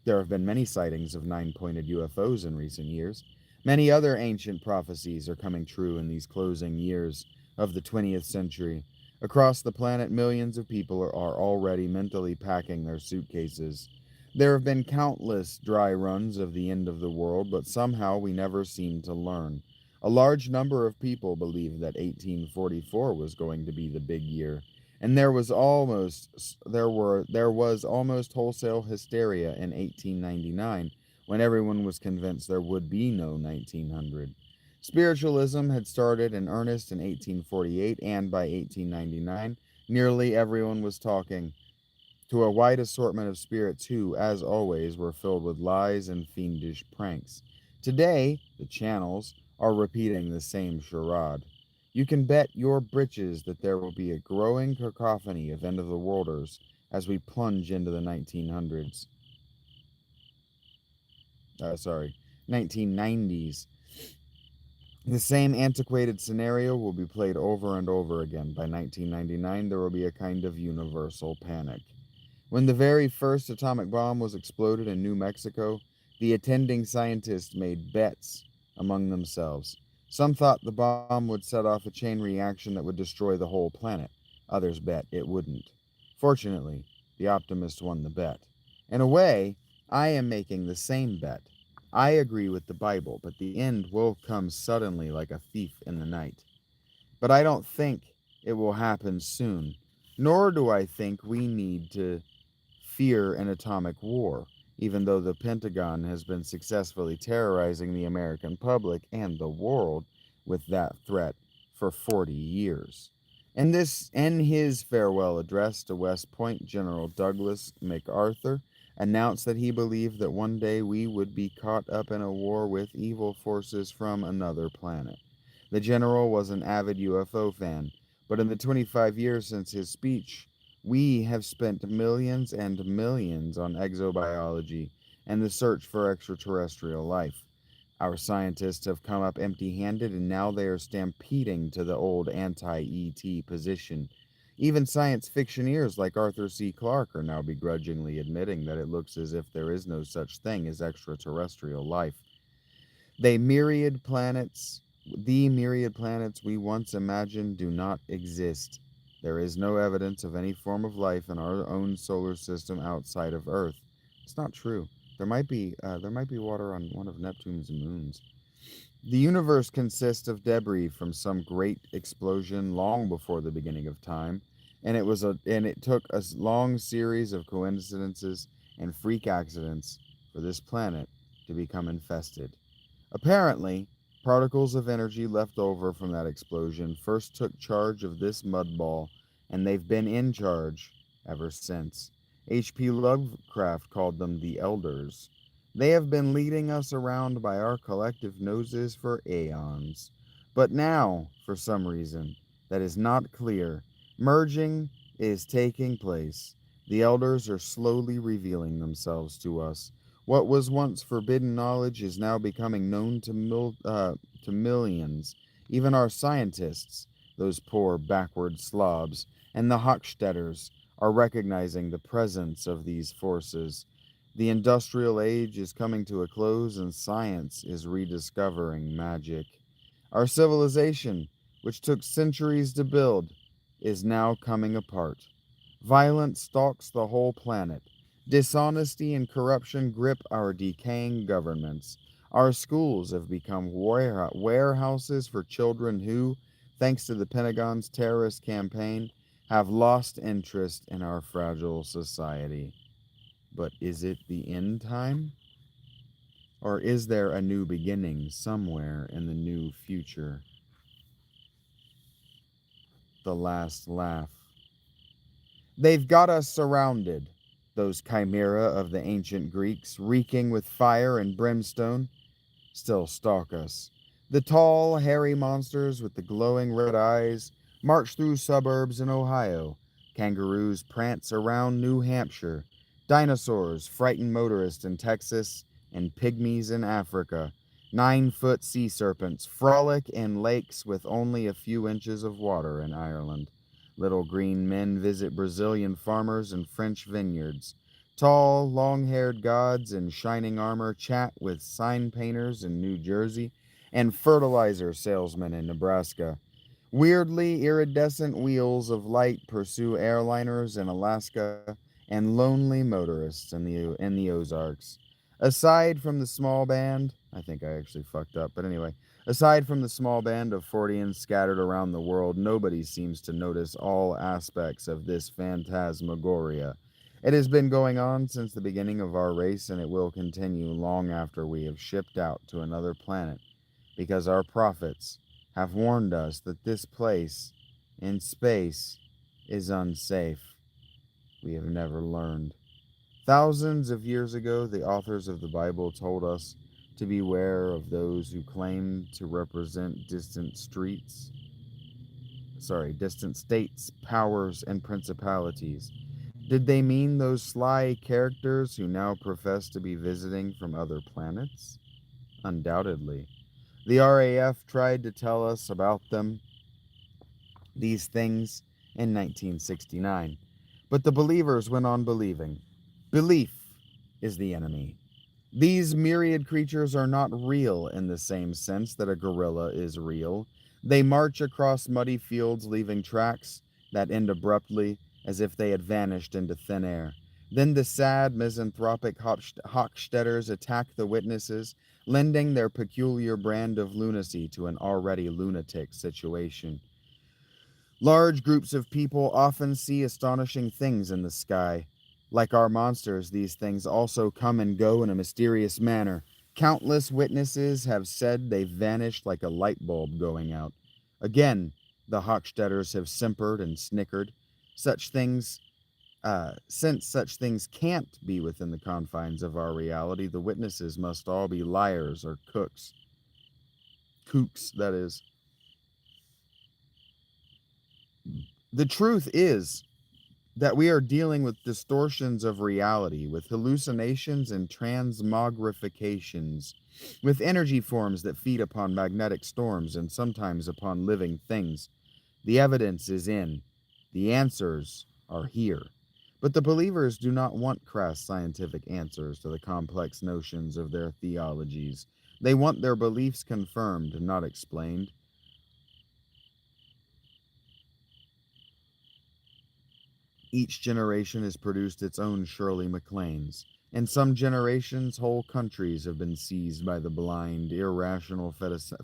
There have been many sightings of nine-pointed UFOs in recent years. Many other ancient prophecies are coming true in these closing years of the 20th century. Across the planet, millions of people are already mentally packing their suitcases. There have been countless dry runs of the end of the world, but somehow we never seem to learn. A large number of people believed that 1844 was going to be the big year, and there was almost wholesale hysteria in 1899 when everyone was convinced there would be no 1900. Spiritualism had started in earnest in 1848, and by 1899 nearly everyone was talking to a wide assortment of spirits who, as always, were filled with lies and fiendish pranks. Today, the channels are repeating the same charade. You can bet your britches that there will be a growing cacophony of end of the worlders as we plunge into the 1900s. Sorry, 1990s. The same antiquated scenario will be played over and over again. By 1999, there will be a kind of universal panic. When the very first atomic bomb was exploded in New Mexico, the attending scientists made bets among themselves. Some thought the bomb would set off a chain reaction that would destroy the whole planet. Others bet it wouldn't. Fortunately, the optimist won the bet. In a way, I am making the same bet. I agree with the Bible, but the end will come suddenly like a thief in the night. But I don't think it will happen soon, nor do I think we need to fear an atomic war, even though the Pentagon has been successfully terrorizing the American public and the world with that threat for 40 years. In his farewell address to West Point, General Douglas MacArthur announced that he believed that one day we would be caught up in a war with evil forces from another planet. The general was an avid UFO fan, but in the 25 years since his speech, we have spent millions and millions on exobiology and the search for extraterrestrial life. Our scientists have come up empty handed and now they are stampeding to the old anti ET position. Even science fictioneers like Arthur C. Clarke are now begrudgingly admitting that it looks as if there is no such thing as extraterrestrial life. They myriad planets, the myriad planets we once imagined do not exist. There is no evidence of any form of life in our own solar system outside of Earth. It's not true. There might be water on one of Neptune's moons. The universe consists of debris from some great explosion long before the beginning of time, and it took a long series of coincidences and freak accidents for this planet to become infested. Apparently, particles of energy left over from that explosion first took charge of this mud ball, and they've been in charge ever since. H.P. Lovecraft called them the Elders. They have been leading us around by our collective noses for aeons. But now, for some reason that is not clear, merging is taking place. The Elders are slowly revealing themselves to us. What was once forbidden knowledge is now becoming known to millions. Even our scientists, those poor backward slobs, and the Hochsteters are recognizing the presence of these forces. The industrial age is coming to a close and science is rediscovering magic. Our civilization, which took centuries to build, is now coming apart. Violence stalks the whole planet. Dishonesty and corruption grip our decaying governments. Our schools have become warehouses for children who, thanks to the Pentagon's terrorist campaign, have lost interest in our fragile society. But is it the end time? Or is there a new beginning somewhere in the new future? The last laugh. They've got us surrounded, those chimera of the ancient Greeks, reeking with fire and brimstone, still stalk us. The tall, hairy monsters with the glowing red eyes march through suburbs in Ohio. Kangaroos prance around New Hampshire. Dinosaurs frighten motorists in Texas and pygmies in Africa. 9-foot sea serpents frolic in lakes with only a few inches of water in Ireland. Little green men visit Brazilian farmers and French vineyards. Tall, long haired gods in shining armor chat with sign painters in New Jersey and fertilizer salesmen in Nebraska. Weirdly iridescent wheels of light pursue airliners in Alaska and lonely motorists in the Ozarks. Aside from the small band, I think I actually fucked up, but anyway, aside from the small band of Forteans scattered around the world, nobody seems to notice all aspects of this phantasmagoria. It has been going on since the beginning of our race, and it will continue long after we have shipped out to another planet, because our prophets have warned us that this place in space is unsafe. We have never learned. Thousands of years ago, the authors of the Bible told us to beware of those who claim to represent distant states, powers, and principalities. Did they mean those sly characters who now profess to be visiting from other planets? Undoubtedly. The RAF tried to tell us about these things in 1969, but the believers went on believing. Belief is the enemy. These myriad creatures are not real in the same sense that a gorilla is real. They march across muddy fields, leaving tracks that end abruptly as if they had vanished into thin air. Then the sad, misanthropic Hochstetters attack the witnesses, lending their peculiar brand of lunacy to an already lunatic situation. Large groups of people often see astonishing things in the sky. Like our monsters, these things also come and go in a mysterious manner. Countless witnesses have said they've vanished like a light bulb going out. Again, the Hochstetters have simpered and snickered. Such things, since such things can't be within the confines of our reality, the witnesses must all be liars or kooks, that is. The truth is that we are dealing with distortions of reality, with hallucinations and transmogrifications, with energy forms that feed upon magnetic storms and sometimes upon living things. The evidence is in. The answers are here. But the believers do not want crass scientific answers to the complex notions of their theologies. They want their beliefs confirmed, not explained. Each generation has produced its own Shirley MacLaines. In some generations, whole countries have been seized by the blind, irrational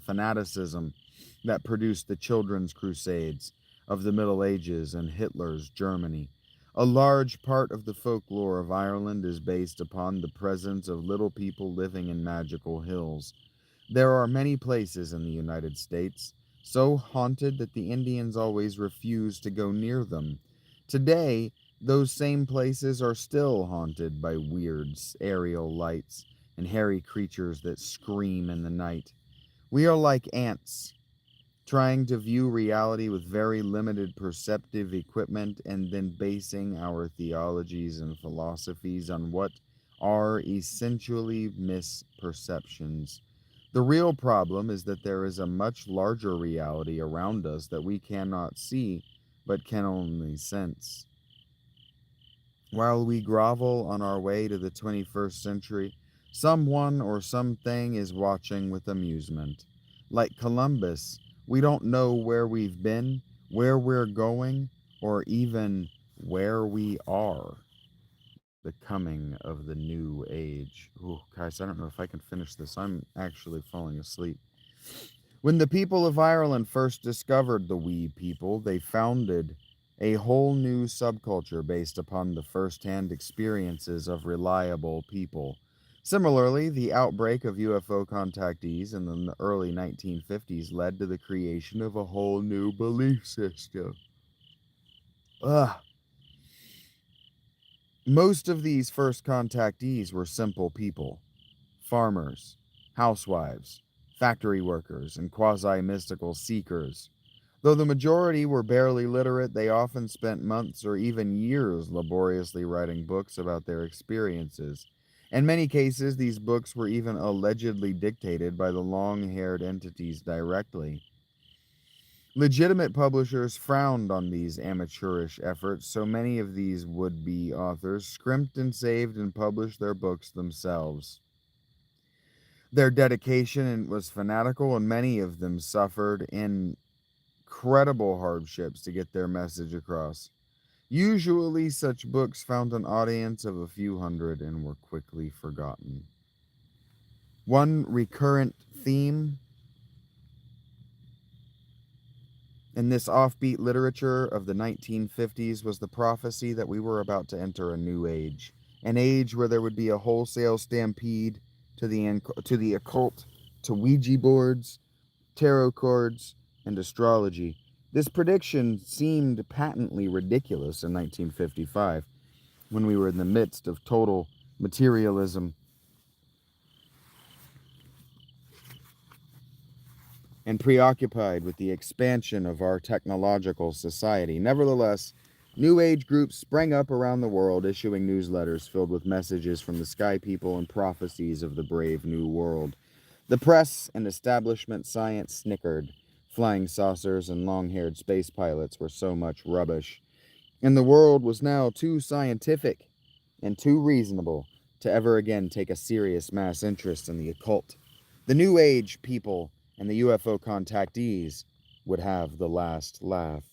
fanaticism that produced the Children's Crusades of the Middle Ages and Hitler's Germany. A large part of the folklore of Ireland is based upon the presence of little people living in magical hills. There are many places in the United States so haunted that the Indians always refuse to go near them. Today, those same places are still haunted by weird aerial lights and hairy creatures that scream in the night. We are like ants, trying to view reality with very limited perceptive equipment and then basing our theologies and philosophies on what are essentially misperceptions. The real problem is that there is a much larger reality around us that we cannot see but can only sense. While we grovel on our way to the 21st century, someone or something is watching with amusement. Like Columbus, we don't know where we've been, where we're going, or even where we are. The coming of the new age. Oh, guys, I don't know if I can finish this. I'm actually falling asleep. When the people of Ireland first discovered the wee people, they founded a whole new subculture based upon the first-hand experiences of reliable people. Similarly, the outbreak of UFO contactees in the early 1950s led to the creation of a whole new belief system. Ugh. Most of these first contactees were simple people: farmers, housewives, factory workers, and quasi mystical seekers. Though the majority were barely literate, they often spent months or even years laboriously writing books about their experiences. In many cases, these books were even allegedly dictated by the long haired entities directly. Legitimate publishers frowned on these amateurish efforts, so many of these would be authors scrimped and saved and published their books themselves. Their dedication was fanatical, and many of them suffered incredible hardships to get their message across. Usually, such books found an audience of a few hundred and were quickly forgotten. One recurrent theme in this offbeat literature of the 1950s was the prophecy that we were about to enter a new age, an age where there would be a wholesale stampede to the occult, to Ouija boards, tarot cards, and astrology. This prediction seemed patently ridiculous in 1955, when we were in the midst of total materialism and preoccupied with the expansion of our technological society. Nevertheless, New Age groups sprang up around the world, issuing newsletters filled with messages from the sky people and prophecies of the brave new world. The press and establishment science snickered. Flying saucers and long-haired space pilots were so much rubbish, and the world was now too scientific and too reasonable to ever again take a serious mass interest in the occult. The New Age people and the UFO contactees would have the last laugh.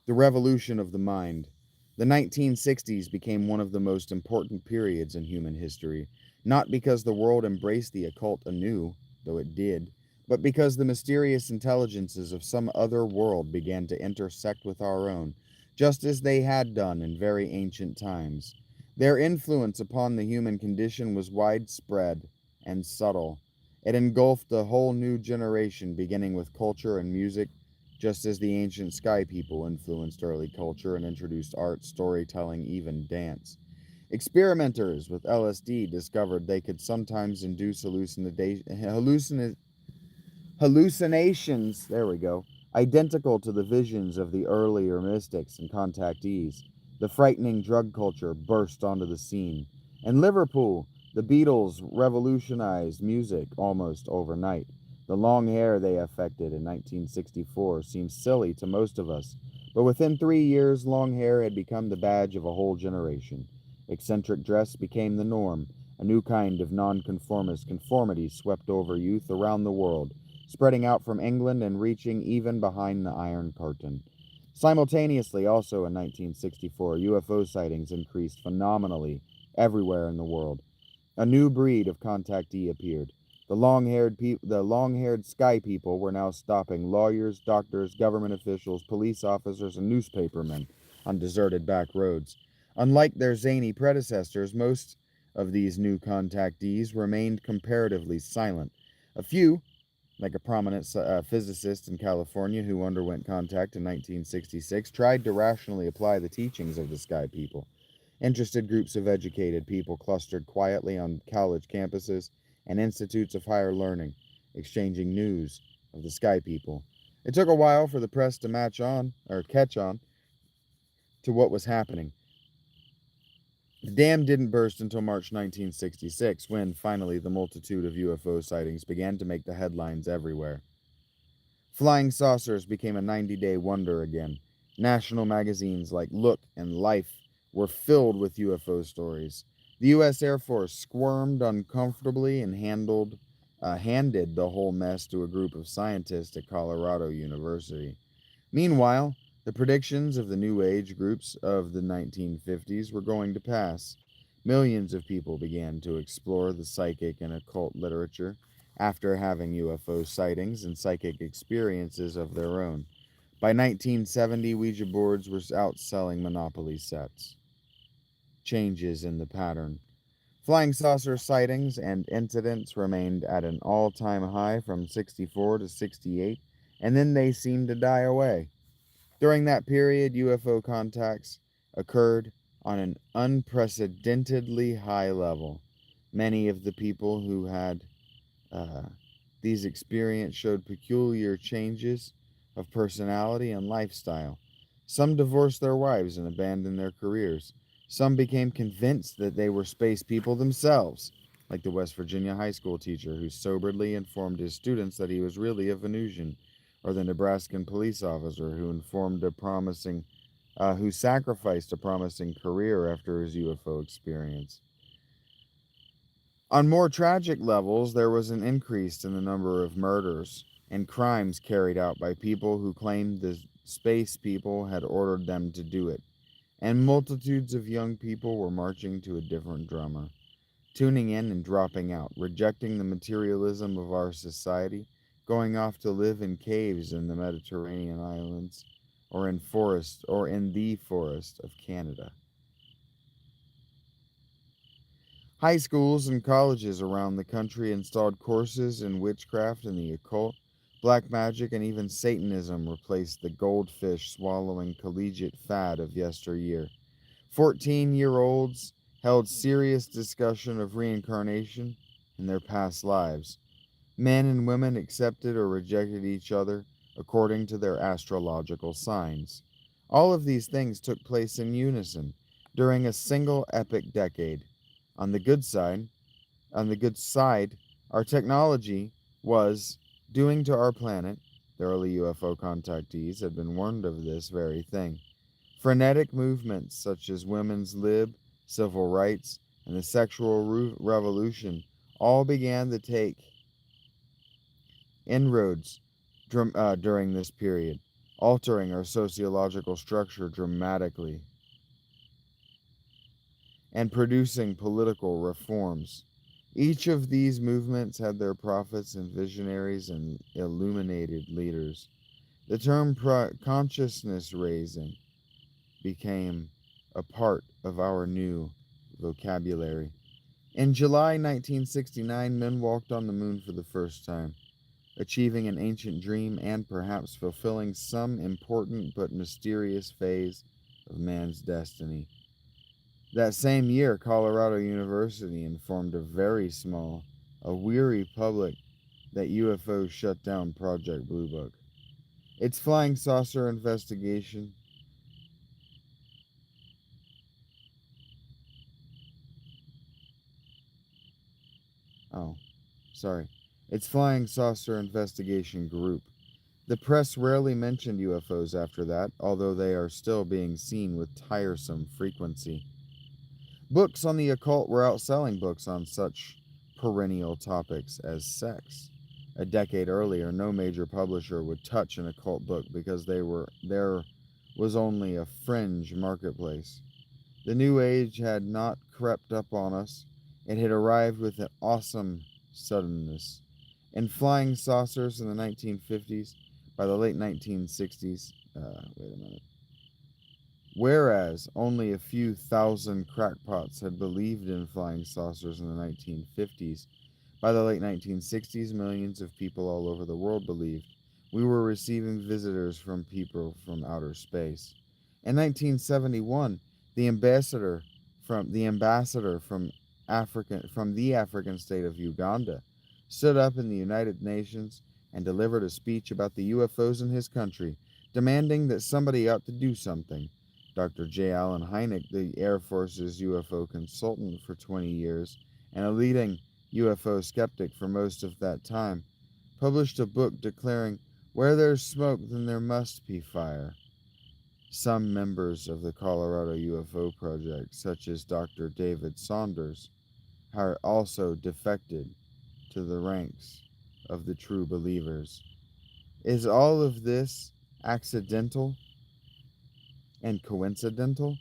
The revolution of the mind. The 1960s became one of the most important periods in human history, not because the world embraced the occult anew, though it did, but because the mysterious intelligences of some other world began to intersect with our own, just as they had done in very ancient times. Their influence upon the human condition was widespread and subtle. It engulfed a whole new generation, beginning with culture and music, just as the ancient sky people influenced early culture and introduced art, storytelling, even dance. Experimenters with LSD discovered they could sometimes induce hallucinations, there we go, identical to the visions of the earlier mystics and contactees. The frightening drug culture burst onto the scene. In Liverpool, the Beatles revolutionized music almost overnight. The long hair they affected in 1964 seems silly to most of us, but within 3 years, long hair had become the badge of a whole generation. Eccentric dress became the norm. A new kind of nonconformist conformity swept over youth around the world, spreading out from England and reaching even behind the Iron Curtain. Simultaneously, also in 1964, UFO sightings increased phenomenally everywhere in the world. A new breed of contactee appeared. The long-haired sky people were now stopping lawyers, doctors, government officials, police officers, and newspapermen on deserted back roads. Unlike their zany predecessors, most of these new contactees remained comparatively silent. A few, like a prominent physicist in California who underwent contact in 1966, tried to rationally apply the teachings of the sky people. Interested groups of educated people clustered quietly on college campuses and institutes of higher learning, exchanging news of the sky people. It took a while for the press to catch on to what was happening. The dam didn't burst until March 1966, when finally the multitude of UFO sightings began to make the headlines everywhere. Flying saucers became a 90-day wonder again. National magazines like Look and Life were filled with UFO stories. The U.S. Air Force squirmed uncomfortably and handed the whole mess to a group of scientists at Colorado University. Meanwhile, the predictions of the New Age groups of the 1950s were going to pass. Millions of people began to explore the psychic and occult literature after having UFO sightings and psychic experiences of their own. By 1970, Ouija boards were outselling Monopoly sets. Changes in the pattern. Flying saucer sightings and incidents remained at an all time high from 64 to 68, and then they seemed to die away. During that period, UFO contacts occurred on an unprecedentedly high level. Many of the people who had uh, these experiences showed peculiar changes of personality and lifestyle. Some divorced their wives and abandoned their careers. Some became convinced that they were space people themselves, like the West Virginia high school teacher who soberly informed his students that he was really a Venusian, or the Nebraskan police officer who sacrificed a promising career after his UFO experience. On more tragic levels, there was an increase in the number of murders and crimes carried out by people who claimed the space people had ordered them to do it, and multitudes of young people were marching to a different drummer, tuning in and dropping out, rejecting the materialism of our society, going off to live in caves in the Mediterranean islands or in the forest of Canada. High schools and colleges around the country installed courses in witchcraft and the occult. Black magic and even Satanism replaced the goldfish swallowing collegiate fad of yesteryear. 14-year-olds held serious discussion of reincarnation and their past lives. Men and women accepted or rejected each other according to their astrological signs. All of these things took place in unison during a single epic decade. On the good side, on the good side, our technology was doing to our planet, the early UFO contactees had been warned of this very thing. Frenetic movements such as women's lib, civil rights, and the sexual revolution all began to take inroads during this period, altering our sociological structure dramatically and producing political reforms. Each of these movements had their prophets and visionaries and illuminated leaders. The term consciousness raising became a part of our new vocabulary. In July 1969, men walked on the moon for the first time, achieving an ancient dream and perhaps fulfilling some important but mysterious phase of man's destiny. That same year, Colorado University informed a weary public that UFOs shut down Project Blue Book. Its flying saucer investigation oh, sorry. Its flying saucer investigation group. The press rarely mentioned UFOs after that, although they are still being seen with tiresome frequency. Books on the occult were outselling books on such perennial topics as sex. A decade earlier, no major publisher would touch an occult book because there was only a fringe marketplace. The New Age had not crept up on us. It had arrived with an awesome suddenness. In flying saucers in the 1950s, by the late 1960s, wait a minute. Whereas only a few thousand crackpots had believed in flying saucers in the 1950s, by the late 1960s, millions of people all over the world believed. We were receiving visitors from people from outer space. In 1971, the ambassador from the African state of Uganda stood up in the United Nations and delivered a speech about the UFOs in his country, demanding that somebody ought to do something. Dr. J. Allen Hynek, the Air Force's UFO consultant for 20 years and a leading UFO skeptic for most of that time, published a book declaring, "Where there's smoke, then there must be fire." Some members of the Colorado UFO Project, such as Dr. David Saunders, are also defected to the ranks of the true believers. Is all of this accidental and coincidental?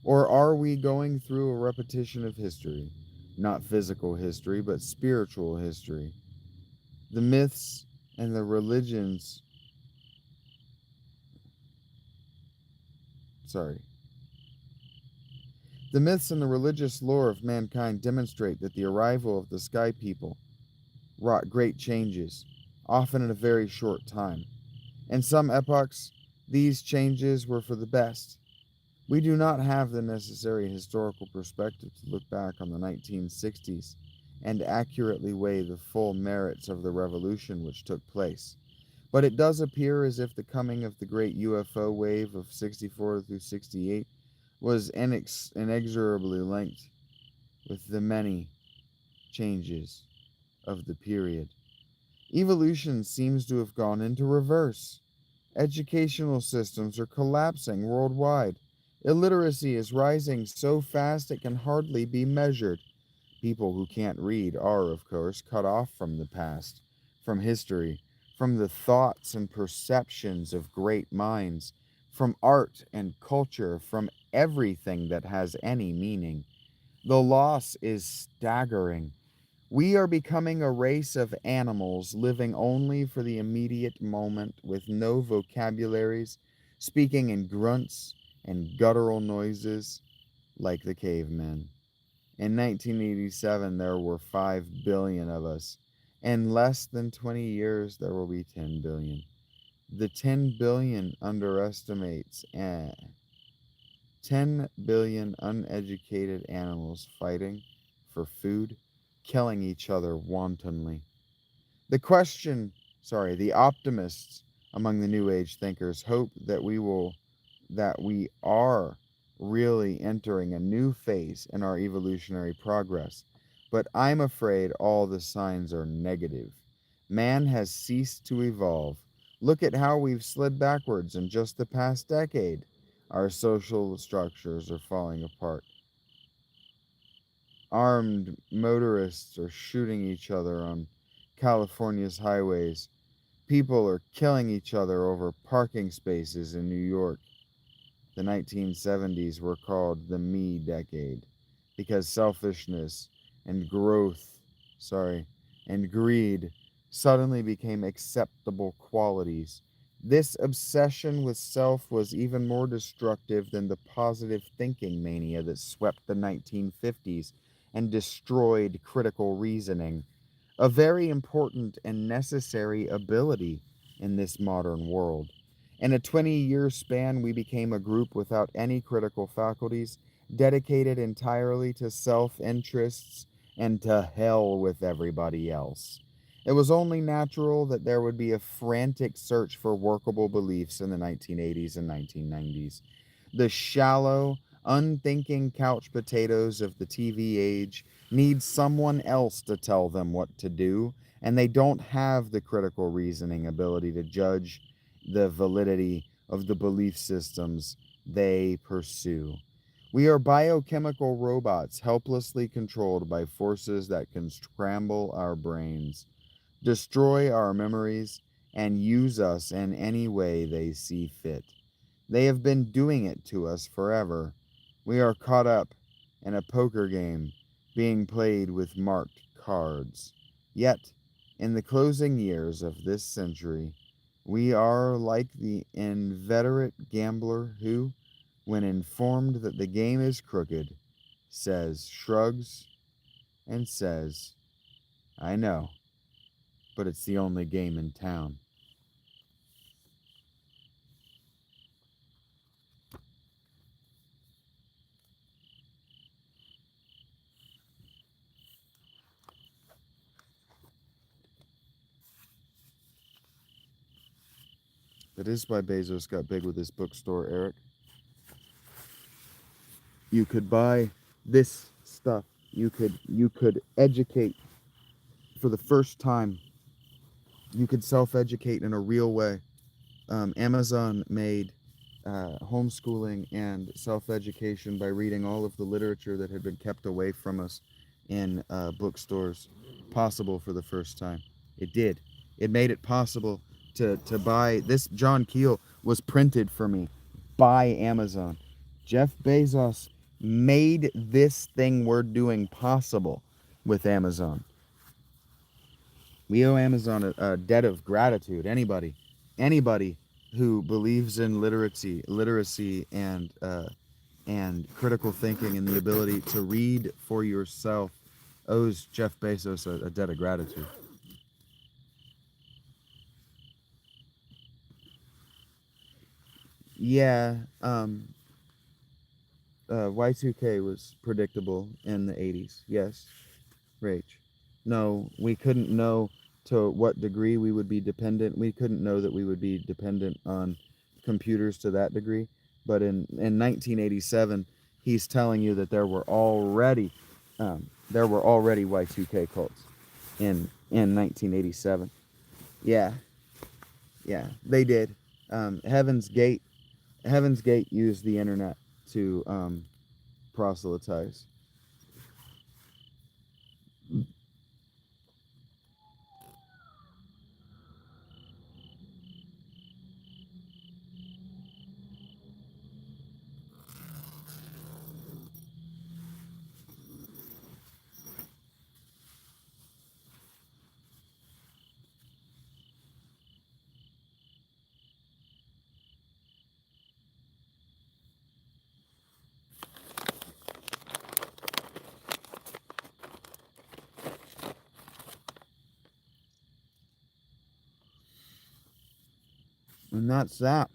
Or are we going through a repetition of history? Not physical history, but spiritual history. The myths and the religions, sorry. The myths and the religious lore of mankind demonstrate that the arrival of the sky people wrought great changes, often in a very short time. In some epochs, these changes were for the best. We do not have the necessary historical perspective to look back on the 1960s and accurately weigh the full merits of the revolution which took place. But it does appear as if the coming of the great UFO wave of 64 through 68 was inexorably linked with the many changes of the period. Evolution seems to have gone into reverse. Educational systems are collapsing worldwide. Illiteracy is rising so fast it can hardly be measured. People who can't read are, of course, cut off from the past, from history, from the thoughts and perceptions of great minds, from art and culture, from everything that has any meaning. The loss is staggering. We are becoming a race of animals living only for the immediate moment with no vocabularies, speaking in grunts and guttural noises like the cavemen. In 1987, there were 5 billion of us. In less than 20 years, there will be 10 billion. The 10 billion underestimates 10 billion uneducated animals fighting for food, killing each other wantonly. The optimists among the New Age thinkers hope that we are really entering a new phase in our evolutionary progress. But I'm afraid all the signs are negative. Man has ceased to evolve. Look at how we've slid backwards in just the past decade. Our social structures are falling apart. Armed motorists are shooting each other on California's highways. People are killing each other over parking spaces in New York. The 1970s were called the me decade because selfishness and and greed suddenly became acceptable qualities. This obsession with self was even more destructive than the positive thinking mania that swept the 1950s and destroyed critical reasoning, a very important and necessary ability in this modern world. In a 20-year span, we became a group without any critical faculties, dedicated entirely to self interests and to hell with everybody else. It was only natural that there would be a frantic search for workable beliefs in the 1980s and 1990s. The shallow, unthinking couch potatoes of the TV age need someone else to tell them what to do, and they don't have the critical reasoning ability to judge the validity of the belief systems they pursue. We are biochemical robots helplessly controlled by forces that can scramble our brains, destroy our memories, and use us in any way they see fit. They have been doing it to us forever. We are caught up in a poker game being played with marked cards. Yet, in the closing years of this century, we are like the inveterate gambler who, when informed that the game is crooked, shrugs, and says, I know, but it's the only game in town. That is why Bezos got big with his bookstore, Eric. You could buy this stuff. You could educate for the first time. You could self-educate in a real way. Amazon made homeschooling and self-education by reading all of the literature that had been kept away from us in bookstores possible for the first time. It did. It made it possible to buy this. John Keel was printed for me by Amazon. Jeff Bezos made this thing we're doing possible with Amazon. We owe Amazon a debt of gratitude. Anybody who believes in literacy and critical thinking and the ability to read for yourself owes Jeff Bezos a debt of gratitude. Yeah, Y2K was predictable in the 80s. Yes, Rach. No, we couldn't know to what degree we would be dependent. We couldn't know that we would be dependent on computers to that degree. But in 1987, he's telling you that there were already Y2K cults in 1987. Yeah, yeah, they did. Heaven's Gate used the internet to proselytize. And that's that.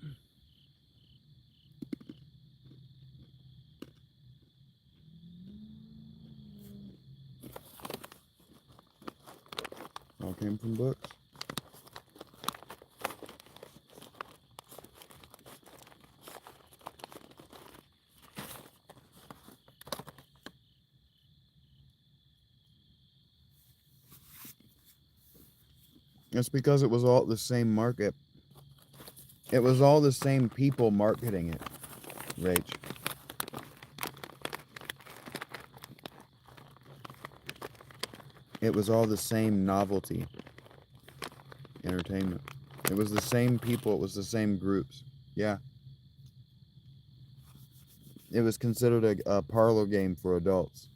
All came from books. It's because it was all the same market. It was all the same people marketing it, Rach. It was all the same novelty entertainment. It was the same people. It was the same groups. Yeah. It was considered a parlor game for adults.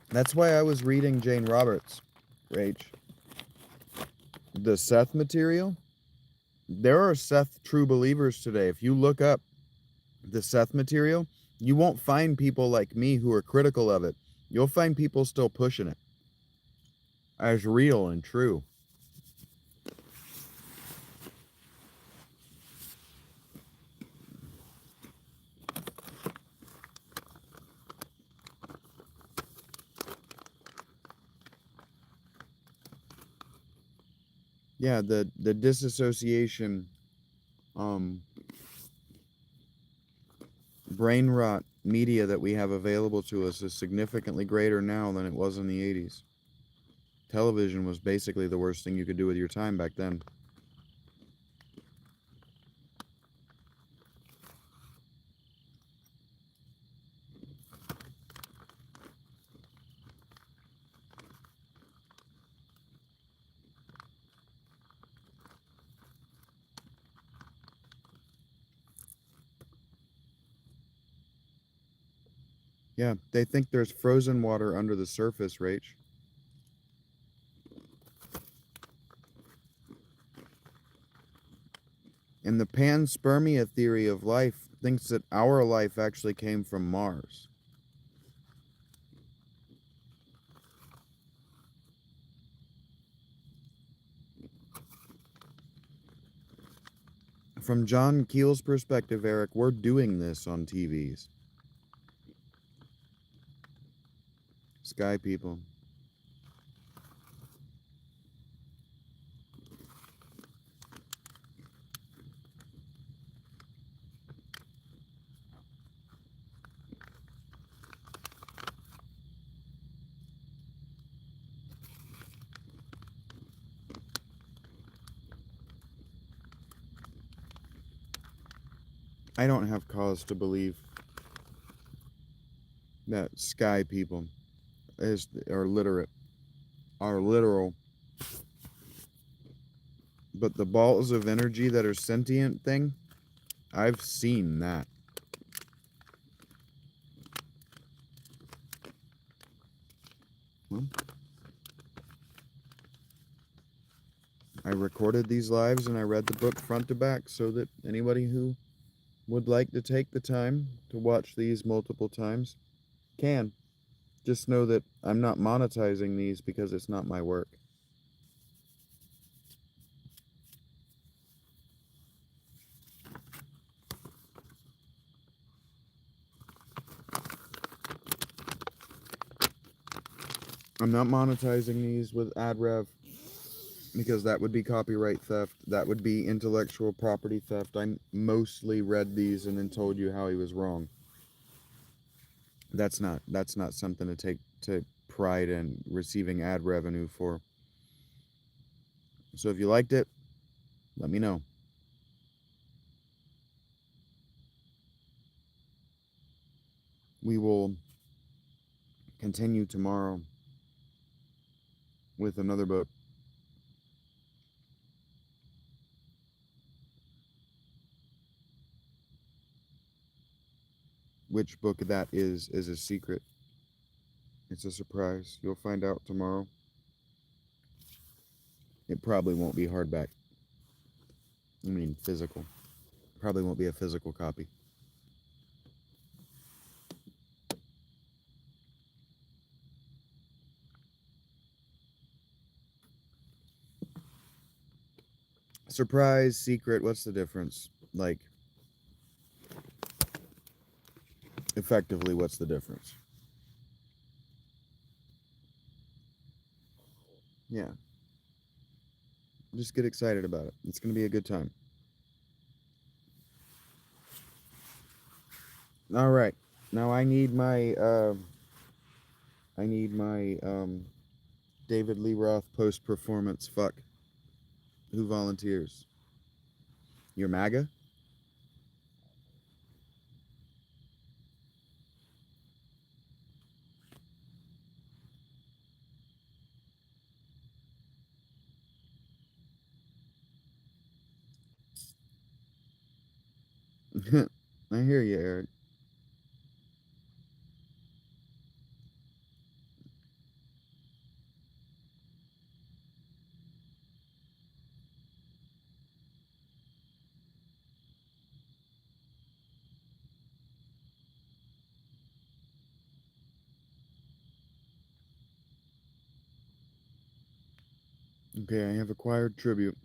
That's why I was reading Jane Roberts, Rach. The Seth material. There are Seth true believers today. If you look up the Seth material, you won't find people like me who are critical of it. You'll find people still pushing it as real and true. Yeah, the disassociation, brain rot media that we have available to us is significantly greater now than it was in the 80s. Television was basically the worst thing you could do with your time back then. Yeah, they think there's frozen water under the surface, Rach. And the panspermia theory of life thinks that our life actually came from Mars. From John Keel's perspective, Eric, we're doing this on TVs. Sky people. I don't have cause to believe that sky people are literal. But the balls of energy that are sentient thing, I've seen that. Well, I recorded these lives and I read the book front to back so that anybody who would like to take the time to watch these multiple times can. Just know that I'm not monetizing these because it's not my work. I'm not monetizing these with ad rev because that would be copyright theft. That would be intellectual property theft. I mostly read these and then told you how he was wrong. That's not something to take to pride in receiving ad revenue for. So if you liked it, let me know. We will continue tomorrow with another book. Which book that is a secret. It's a surprise. You'll find out tomorrow. It probably won't be hardback. I mean, physical. Probably won't be a physical copy. Surprise, secret, what's the difference? Like, effectively, what's the difference? Yeah. Just get excited about it. It's going to be a good time. All right. Now I need my David Lee Roth post-performance fuck. Who volunteers? Your MAGA? I hear you, Eric. Okay, I have acquired tribute.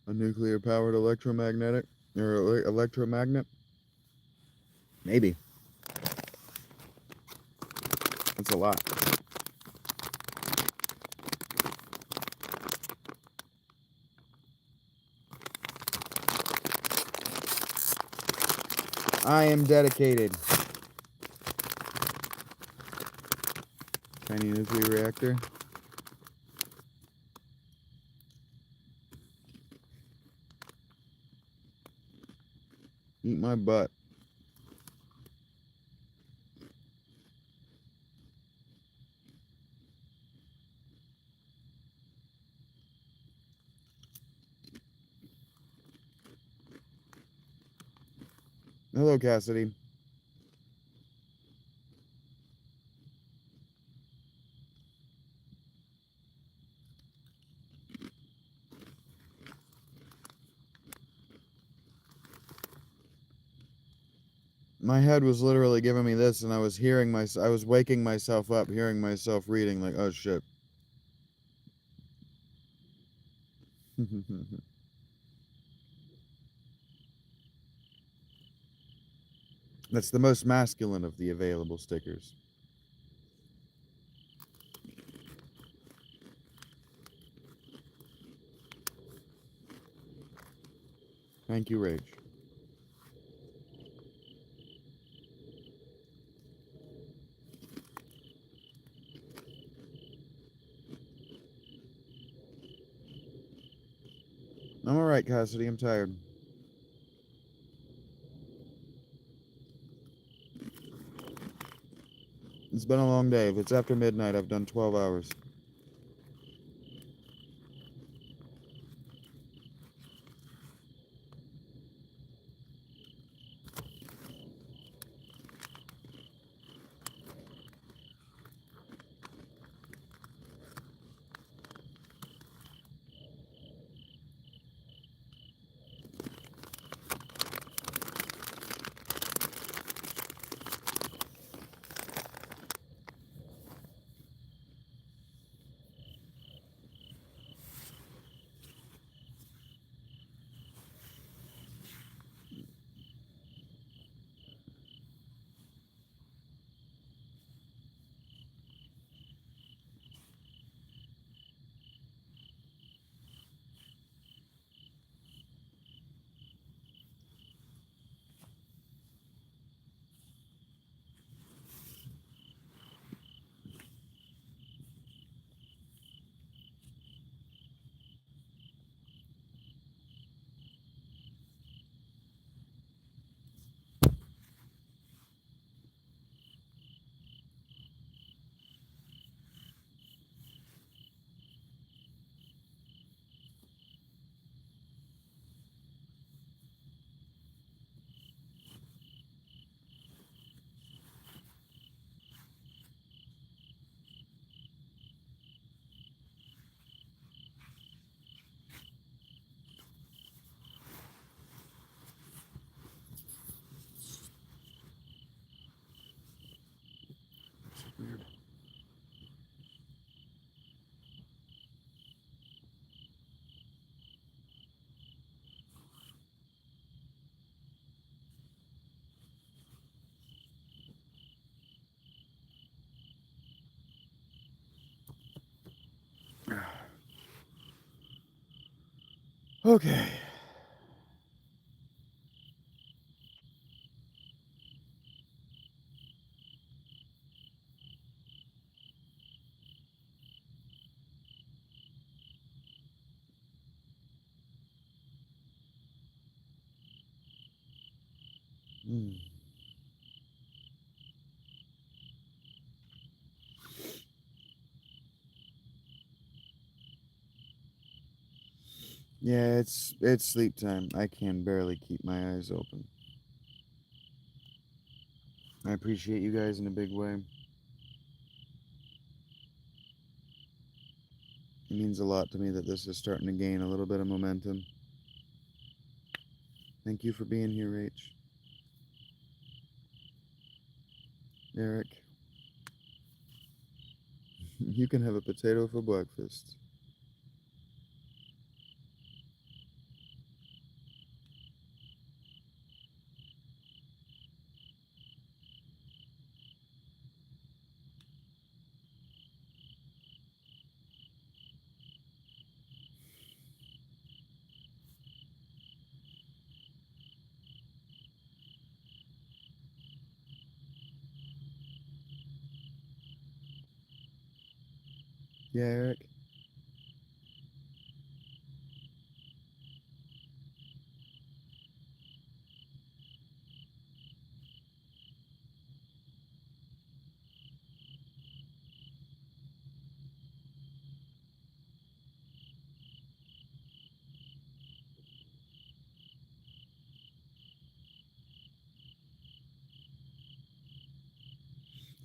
A nuclear-powered electromagnetic or electromagnet? Maybe. That's a lot. I am dedicated. Tiny nuclear reactor. Eat my butt. Hello, Cassidy. My head was literally giving me this, and I was waking myself up, hearing myself reading, like, oh shit. That's the most masculine of the available stickers. Thank you, Rage. I'm alright, Cassidy. I'm tired. It's been a long day. If it's after midnight, I've done 12 hours. Weird. Okay. Mm. Yeah, it's sleep time. I can barely keep my eyes open. I appreciate you guys in a big way. It means a lot to me that this is starting to gain a little bit of momentum. Thank you for being here, Rach. Eric, you can have a potato for breakfast. Yeah, Eric?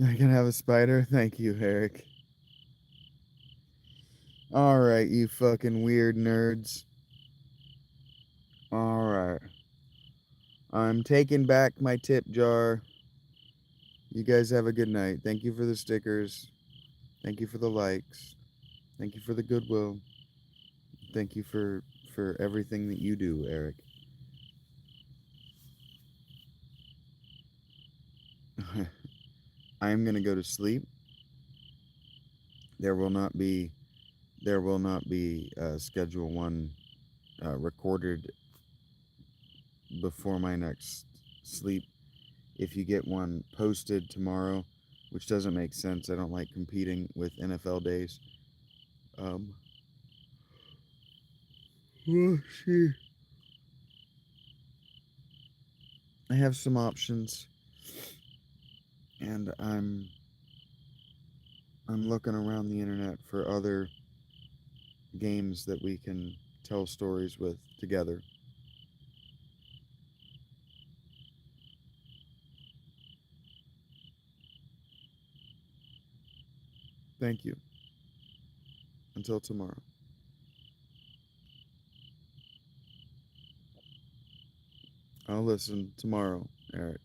I can have a spider? Thank you, Eric. Alright, you fucking weird nerds. Alright. I'm taking back my tip jar. You guys have a good night. Thank you for the stickers. Thank you for the likes. Thank you for the goodwill. Thank you for everything that you do, Eric. I'm gonna go to sleep. There will not be schedule one recorded before my next sleep. If you get one posted tomorrow, which doesn't make sense. I don't like competing with NFL days. Um, Well, see, I have some options, and I'm looking around the internet for other games that we can tell stories with together. Thank you. Until tomorrow. I'll listen tomorrow, Eric.